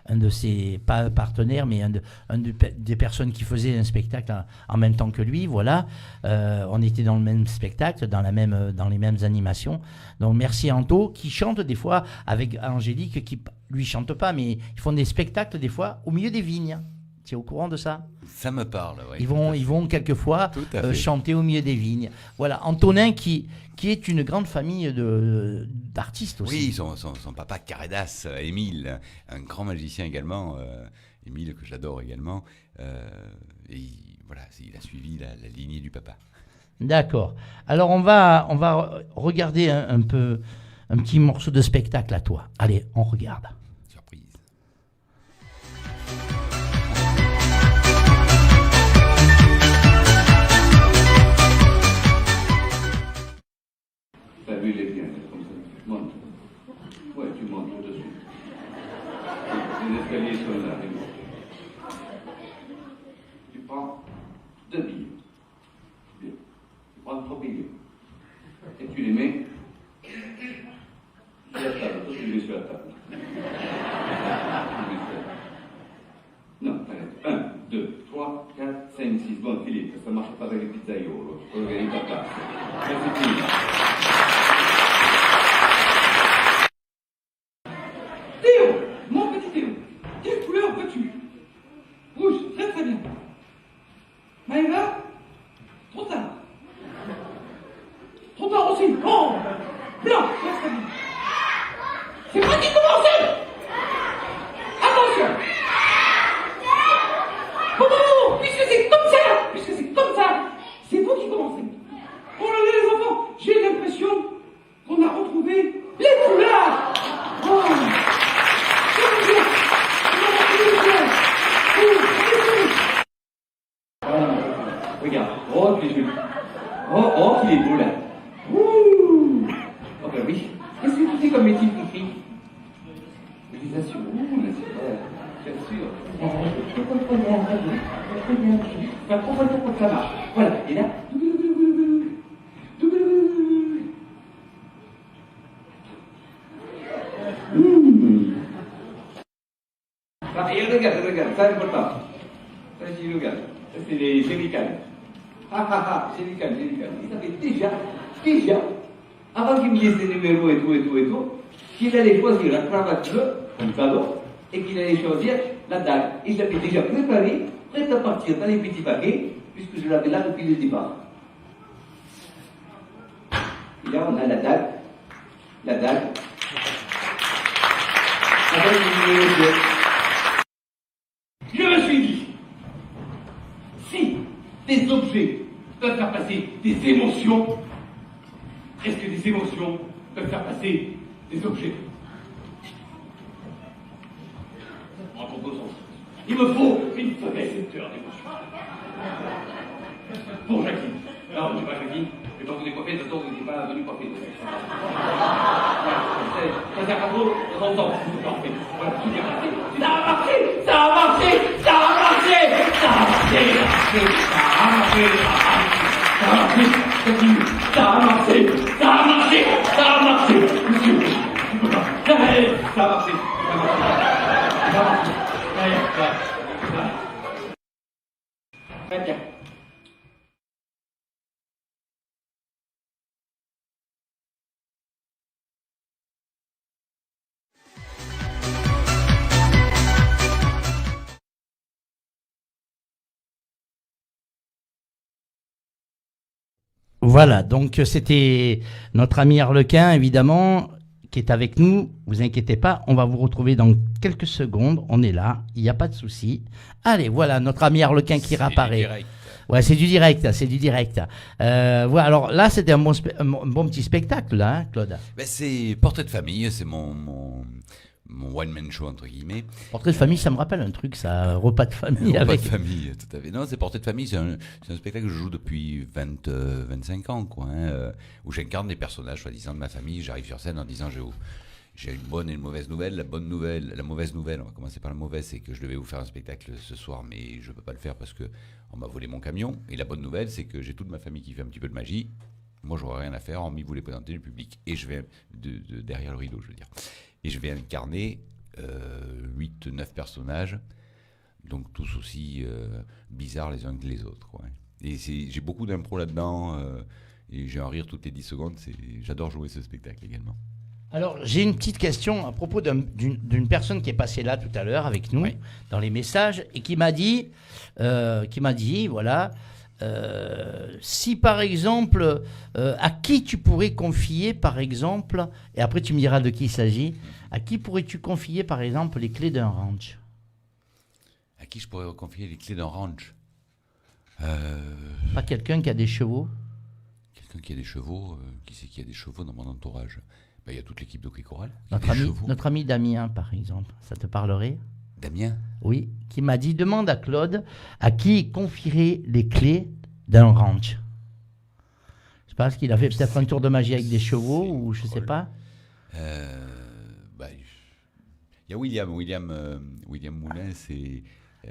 un de ses, pas partenaires, mais des personnes qui faisaient un spectacle en même temps que lui. Voilà, on était dans le même spectacle, dans les mêmes animations. Donc merci à Anto qui chante des fois avec Angélique qui lui chante pas, mais ils font des spectacles des fois au milieu des vignes. Tu es au courant de ça? Ça me parle, oui. Ils vont quelquefois chanter au milieu des vignes. Voilà, Antonin qui est une grande famille d'artistes aussi. Oui, son papa Caredas, Émile, un grand magicien également, Émile que j'adore également. Et voilà, il a suivi la lignée du papa. D'accord. Alors on va regarder un petit morceau de spectacle à toi. Allez, on regarde. Surprise. T'as vu les biens, comme ça. Monte. Ouais, tu montes tout dessus. Les escaliers sont là, les montes. Tu prends 2 billes. Bien. Tu prends 3 billets. Et tu les mets sur la table. Toi, tu les mets sur la table. Non, arrête. 1, 2, 3, 4, 5, 6. Bon, Philippe, ça marche pas avec les pizzaiolos. Organise ta place. C'est fini. Théo, mon petit Théo, quelle couleur veux-tu? Rouge, très très bien. Maëva, trop tard. Trop tard aussi. Oh, blanc, très très bien. C'est moi qui commence. Attention. Oh, puisque c'est comme ça, c'est vous qui commencez. Oh là là les enfants, j'ai l'impression qu'on a retrouvé les couleurs. Oh. Regarde, oh, qu'il est joli. Oh, qu'il est beau là. Ouh. Oh ben oui. Qu'est-ce que tu fais comme métier écrit? Les assurances. Ouh, là c'est vrai. Bien sûr. Je comprenais un peu. Enfin, on va dire que ça marche. Voilà. Et là. Ah, et regarde, ça c'est important. Ça c'est regarde. Ça c'est les génicales. Génicales. Il savait déjà, avant qu'il me dise les numéros et tout, qu'il allait choisir la cravate bleue comme cadeau et qu'il allait choisir la dague. Il l'avait déjà préparé, prêt à partir dans les petits paquets, puisque je l'avais là depuis le départ. Et là, on a la dague. Avec le numéro 2. Je me suis dit, si des objets peuvent faire passer des émotions, est-ce que des émotions peuvent faire passer des objets? En proposant, il me faut une récepteur d'émotions. Pour Jacqueline. Non, je ne sais pas Jacqueline, je vais pas vous décoiffer, de toute façon, vous n'êtes pas venu coiffer. Ça sert à trop, de temps en temps. Voilà, tout est passé. Ça a marché. Monsieur. Ça a marché. Très bien. Voilà, donc c'était notre ami Arlequin, évidemment, qui est avec nous. Vous inquiétez pas, on va vous retrouver dans quelques secondes. On est là, il n'y a pas de souci. Allez, voilà, notre ami Arlequin qui réapparaît. Ouais, c'est du direct, c'est du direct. Voilà, alors là, c'était un bon petit spectacle, là, hein, Claude. Ben, c'est Portrait de famille, c'est mon one-man show, entre guillemets. Portrait de famille, ça me rappelle un truc, ça, repas de famille. Repas avec... de famille, tout à fait. Non, c'est Portrait de famille, c'est un spectacle que je joue depuis 25 ans, quoi, hein, où j'incarne des personnages, soi-disant, de ma famille. J'arrive sur scène en disant j'ai une bonne et une mauvaise nouvelle. La mauvaise nouvelle, on va commencer par la mauvaise, c'est que je devais vous faire un spectacle ce soir, mais je ne peux pas le faire parce qu'on m'a volé mon camion. Et la bonne nouvelle, c'est que j'ai toute ma famille qui fait un petit peu de magie. Moi, j'aurais rien à faire, hormis vous les présenter du public. Et je vais derrière le rideau, je veux dire. Et je vais incarner 8-9 personnages, donc tous aussi bizarres les uns que les autres, quoi. Et j'ai beaucoup d'impro là-dedans, et j'ai un rire toutes les 10 secondes. J'adore jouer ce spectacle également. Alors, j'ai une petite question à propos d'une personne qui est passée là tout à l'heure avec nous, dans les messages, et qui m'a dit, voilà, si par exemple, à qui tu pourrais confier, par exemple, et après tu me diras de qui il s'agit, à qui pourrais-tu confier, par exemple, les clés d'un ranch? À qui je pourrais confier les clés d'un ranch? Pas quelqu'un qui a des chevaux? Quelqu'un qui a des chevaux? Qui c'est qui a des chevaux dans mon entourage? Il y a toute l'équipe d'Hockey Choral. Notre ami Damien, par exemple, ça te parlerait? Damien? Oui, qui m'a dit, demande à Claude à qui il confierait les clés d'un ranch. Je pense qu'il a fait peut-être un tour de magie avec des chevaux, ou je ne sais pas. Il y a William Moulin, c'est...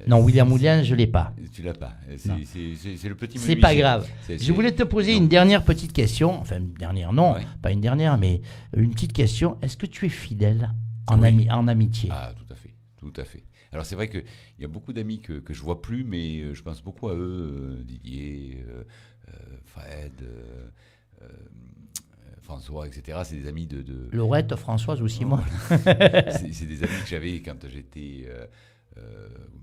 non, William Moulin, je ne l'ai pas. Tu l'as pas. C'est le petit... C'est pas grave. Je voulais te poser une dernière petite question. Enfin, une dernière, non, pas une dernière, mais une petite question. Est-ce que tu es fidèle en amitié? Ah, tout à fait. Alors c'est vrai qu'il y a beaucoup d'amis que je vois plus, mais je pense beaucoup à eux, Didier, Fred, François, etc. C'est des amis de... Laurette, Françoise aussi, moi. c'est des amis que j'avais quand j'étais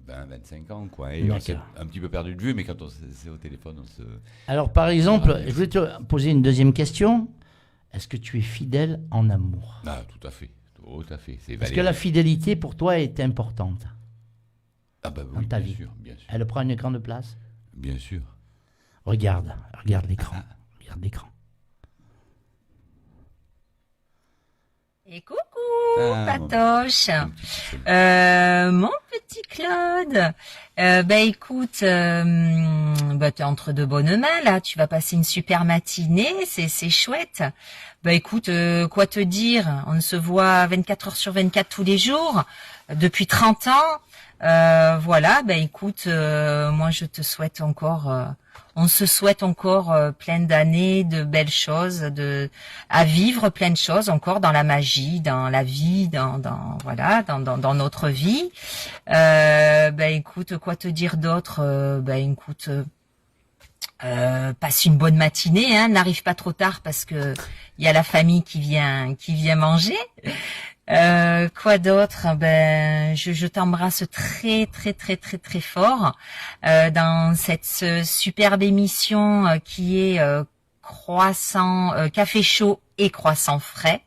25 ans, quoi. Et on s'est un petit peu perdu de vue, mais quand on s'est au téléphone, on se... Alors, par exemple, je voulais te poser une deuxième question. Est-ce que tu es fidèle en amour? Ah, tout à fait. Tout à fait. Est-ce que la fidélité, pour toi, est importante dans ta vie? Bien sûr. Elle prend une grande place? Bien sûr. Regarde l'écran. Regarde l'écran. Et coucou, Patoche. Mon petit Claude. Écoute, t'es entre de bonnes mains, là. Tu vas passer une super matinée. C'est chouette. Écoute, quoi te dire? On se voit 24 heures sur 24 tous les jours, depuis 30 ans. Voilà, écoute, moi, je te souhaite encore... on se souhaite encore plein d'années, de belles choses, à vivre plein de choses encore dans la magie, dans la vie, dans notre vie. Écoute, quoi te dire d'autre? Écoute, passe une bonne matinée, hein, n'arrive pas trop tard parce que il y a la famille qui vient manger. Quoi d'autre? Je t'embrasse très très très très très fort dans cette superbe émission qui est café chaud et croissant frais.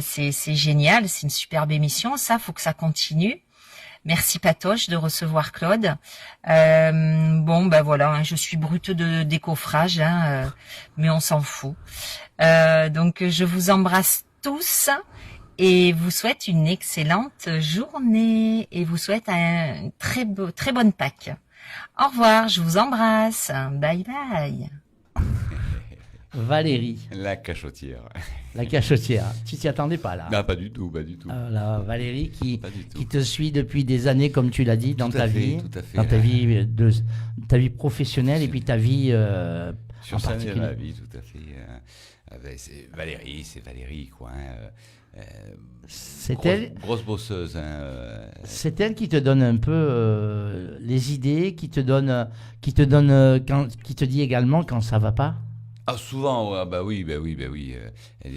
C'est génial, c'est une superbe émission. Ça, faut que ça continue. Merci Patoche de recevoir Claude. Voilà, hein, je suis brute de décoffrage, hein, mais on s'en fout. Donc je vous embrasse tous. Et vous souhaite une excellente journée et vous souhaite un très bonne Pâques. Au revoir, je vous embrasse. Bye bye. Valérie. La cachotière. La cachotière. Tu t'y attendais pas là? Non, pas du tout. Là, Valérie qui te suit depuis des années, comme tu l'as dit, dans ta vie, tout à fait. Dans ta vie professionnelle et puis ta vie sur en scène particulier. et ma vie, tout à fait. C'est Valérie, quoi. C'est elle. Grosse bosseuse. C'est elle qui te donne un peu les idées, qui te dit également quand ça va pas. Ah, souvent, oui.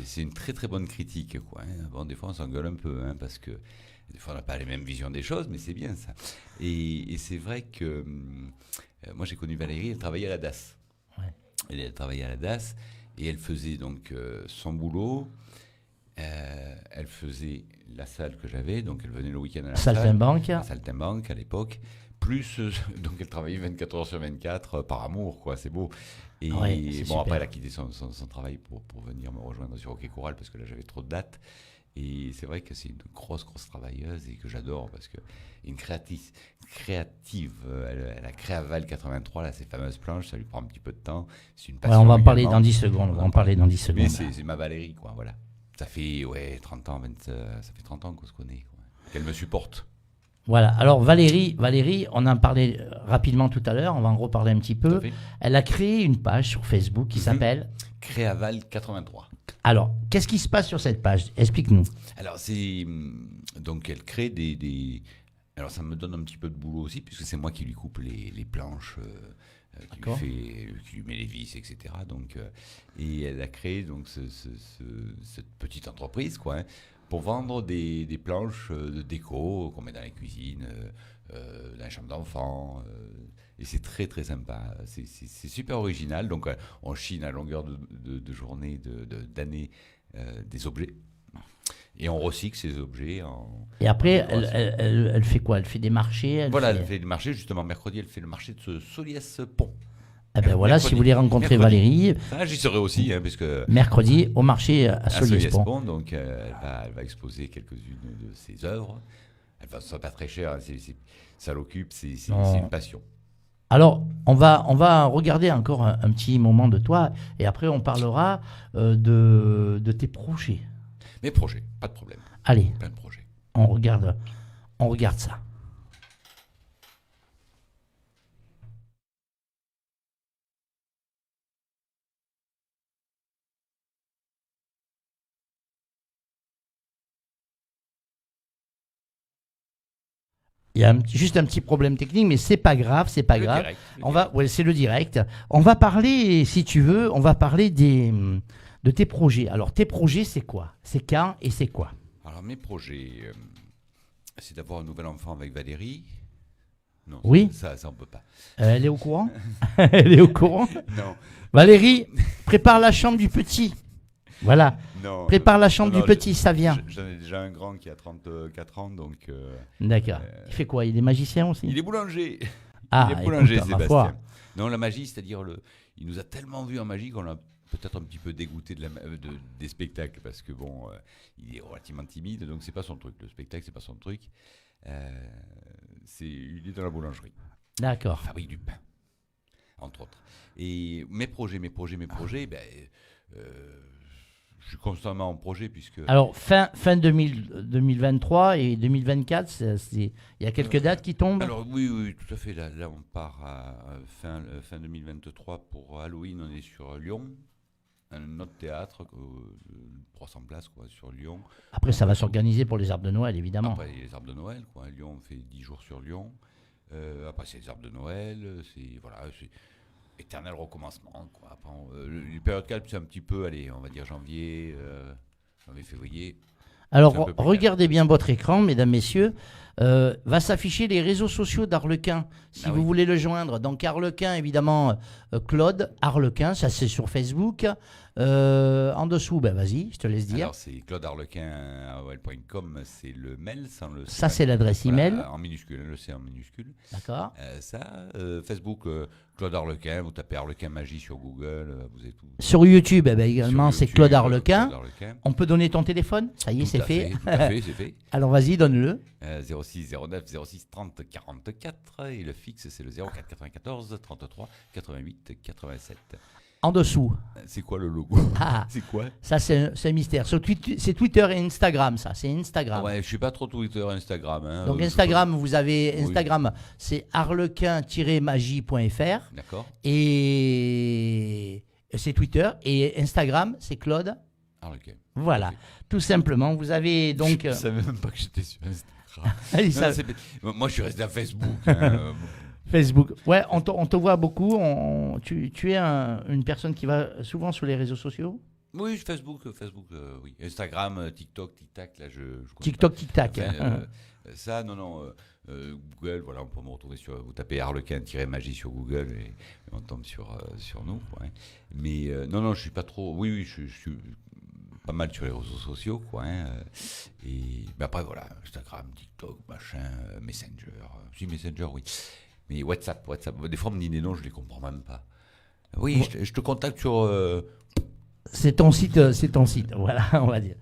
C'est une très très bonne critique, quoi. Bon, des fois on s'engueule un peu, hein, parce que des fois on n'a pas les mêmes visions des choses, mais c'est bien ça. Et c'est vrai que moi j'ai connu Valérie, elle travaillait à la DAS. Et elle travaillait à la DAS et elle faisait donc son boulot. Elle faisait la salle que j'avais, donc elle venait le week-end à la Saltimbanque. La Saltimbanque à l'époque. Plus, donc elle travaillait 24 heures sur 24 par amour, quoi, c'est beau. Et Ouais, bon, après, elle a quitté son travail pour venir me rejoindre sur Hockey Choral parce que là, j'avais trop de dates. Et c'est vrai que c'est une grosse travailleuse et que j'adore parce que une créative, elle a créé à Val 83, là, ces fameuses planches, ça lui prend un petit peu de temps. C'est une passion. Ouais, on va en parler également. dans 10 secondes. On va en parler dans 10 secondes. Mais c'est ma Valérie, quoi, voilà. Ça fait 30 ans, ça fait 30 ans qu'on se connaît, quoi. Qu'elle me supporte. Voilà, alors Valérie, on en parlait rapidement tout à l'heure, on va en reparler un petit peu. Elle a créé une page sur Facebook qui s'appelle Créaval 83. Alors, qu'est-ce qui se passe sur cette page? Explique-nous. Alors, donc elle crée des... Alors, ça me donne un petit peu de boulot aussi, puisque c'est moi qui lui coupe les planches, qui lui met les vis, etc. Donc, et elle a créé donc cette petite entreprise, quoi, hein, pour vendre des planches de déco qu'on met dans la cuisine, dans les chambres d'enfants. Et c'est très très sympa. C'est super original. Donc on chine à longueur de journée, d'années, des objets. Et on recycle ces objets. Et après, elle fait quoi? Elle fait des marchés? Elle fait des marchés. Justement, mercredi, elle fait le marché de Soliès-Pont. Eh ben voilà, si vous voulez rencontrer Valérie, j'y serai aussi, hein, puisque mercredi au marché à Soliès-Pont. Donc elle va exposer quelques-unes de ses œuvres. Ça sera pas très cher, hein, ça l'occupe, c'est une passion. Alors, on va regarder encore un petit moment de toi, et après on parlera de tes projets. Mes projets, pas de problème. Allez, plein de projets. On regarde ça. Il y a juste un petit problème technique, mais c'est pas grave, c'est pas grave. C'est le direct. On va parler, si tu veux, de tes projets. Alors, tes projets, c'est quoi? C'est quand et c'est quoi? Alors, mes projets, c'est d'avoir un nouvel enfant avec Valérie. Non, oui. Ça, on peut pas. Elle est au courant? Elle est au courant? Non. Valérie, prépare la chambre du petit. Voilà. Non, prépare la chambre du petit, ça vient. J'en ai déjà un grand qui a 34 ans, donc... D'accord. Il fait quoi? Il est magicien aussi? Il est boulanger. Ah, il est boulanger, écoute, Sébastien. Non, la magie, c'est-à-dire, il nous a tellement vu en magie qu'on l'a peut-être un petit peu dégoûté des spectacles, parce que bon, il est relativement timide, donc c'est pas son truc. Le spectacle, c'est pas son truc. Il est dans la boulangerie. D'accord. Il fabrique du pain, entre autres. Et mes projets, je suis constamment en projet puisque... Alors, fin 2023 et 2024, il y a quelques dates qui tombent? Alors oui, tout à fait. Là on part à fin 2023 pour Halloween, on est sur Lyon. Un autre théâtre, 300 places quoi, sur Lyon. Après, ça va s'organiser pour les arbres de Noël, évidemment. Après, les arbres de Noël, quoi. Lyon, on fait 10 jours sur Lyon. Après, c'est les arbres de Noël. C'est éternel recommencement, quoi. Après, les périodes calmes, c'est un petit peu, allez, on va dire janvier, février. Alors, regardez bien votre écran, mesdames, messieurs. Va s'afficher les réseaux sociaux d'Arlequin, si vous voulez le joindre. Donc, Arlequin, évidemment, Claude Arlequin, ça c'est sur Facebook. En dessous, vas-y, je te laisse dire. Alors, c'est claudearlequin@com, c'est le mail sans le... Ça, c'est l'adresse email. En minuscule, le C en minuscule. D'accord. Facebook, Claude Arlequin, vous tapez Arlequin Magie sur Google, vous êtes tout. Sur YouTube, également, c'est Claude Arlequin. On peut donner ton téléphone? Ça y est, c'est fait. Tout à fait, c'est fait. Alors, vas-y, donne-le. 06 09 06 30 44 et le fixe c'est le 04 94 33 88 87. En dessous. C'est quoi le logo? C'est quoi? Ça c'est un mystère. C'est Twitter et Instagram, ça. C'est Instagram. Ouais, je suis pas trop Twitter, Instagram. Hein. Donc Instagram, vous avez Instagram, c'est arlequin-magie.fr. D'accord. Et c'est Twitter et Instagram, c'est Claude Arlequin. Voilà, okay. Tout simplement. Vous avez donc. Je savais même pas que j'étais sur Instagram. Moi, je suis resté à Facebook. Hein. Facebook. Ouais, on te voit beaucoup. Tu es une personne qui va souvent sur les réseaux sociaux? Oui, Facebook, oui. Instagram, TikTok, Tic-Tac, là, je TikTok, Tic-Tac. Ça, non. Google, voilà, on peut me retrouver sur. Vous tapez Harlequin-magie sur Google et on tombe sur nous. Ouais. Mais non, je suis pas trop. Oui, je suis pas mal sur les réseaux sociaux, quoi. Mais après, voilà, Instagram, TikTok, machin, Messenger. Si, Messenger, oui. Mais WhatsApp. Des fois, on me dit des noms, je les comprends même pas. Oui, je te contacte sur. C'est ton site, voilà, on va dire.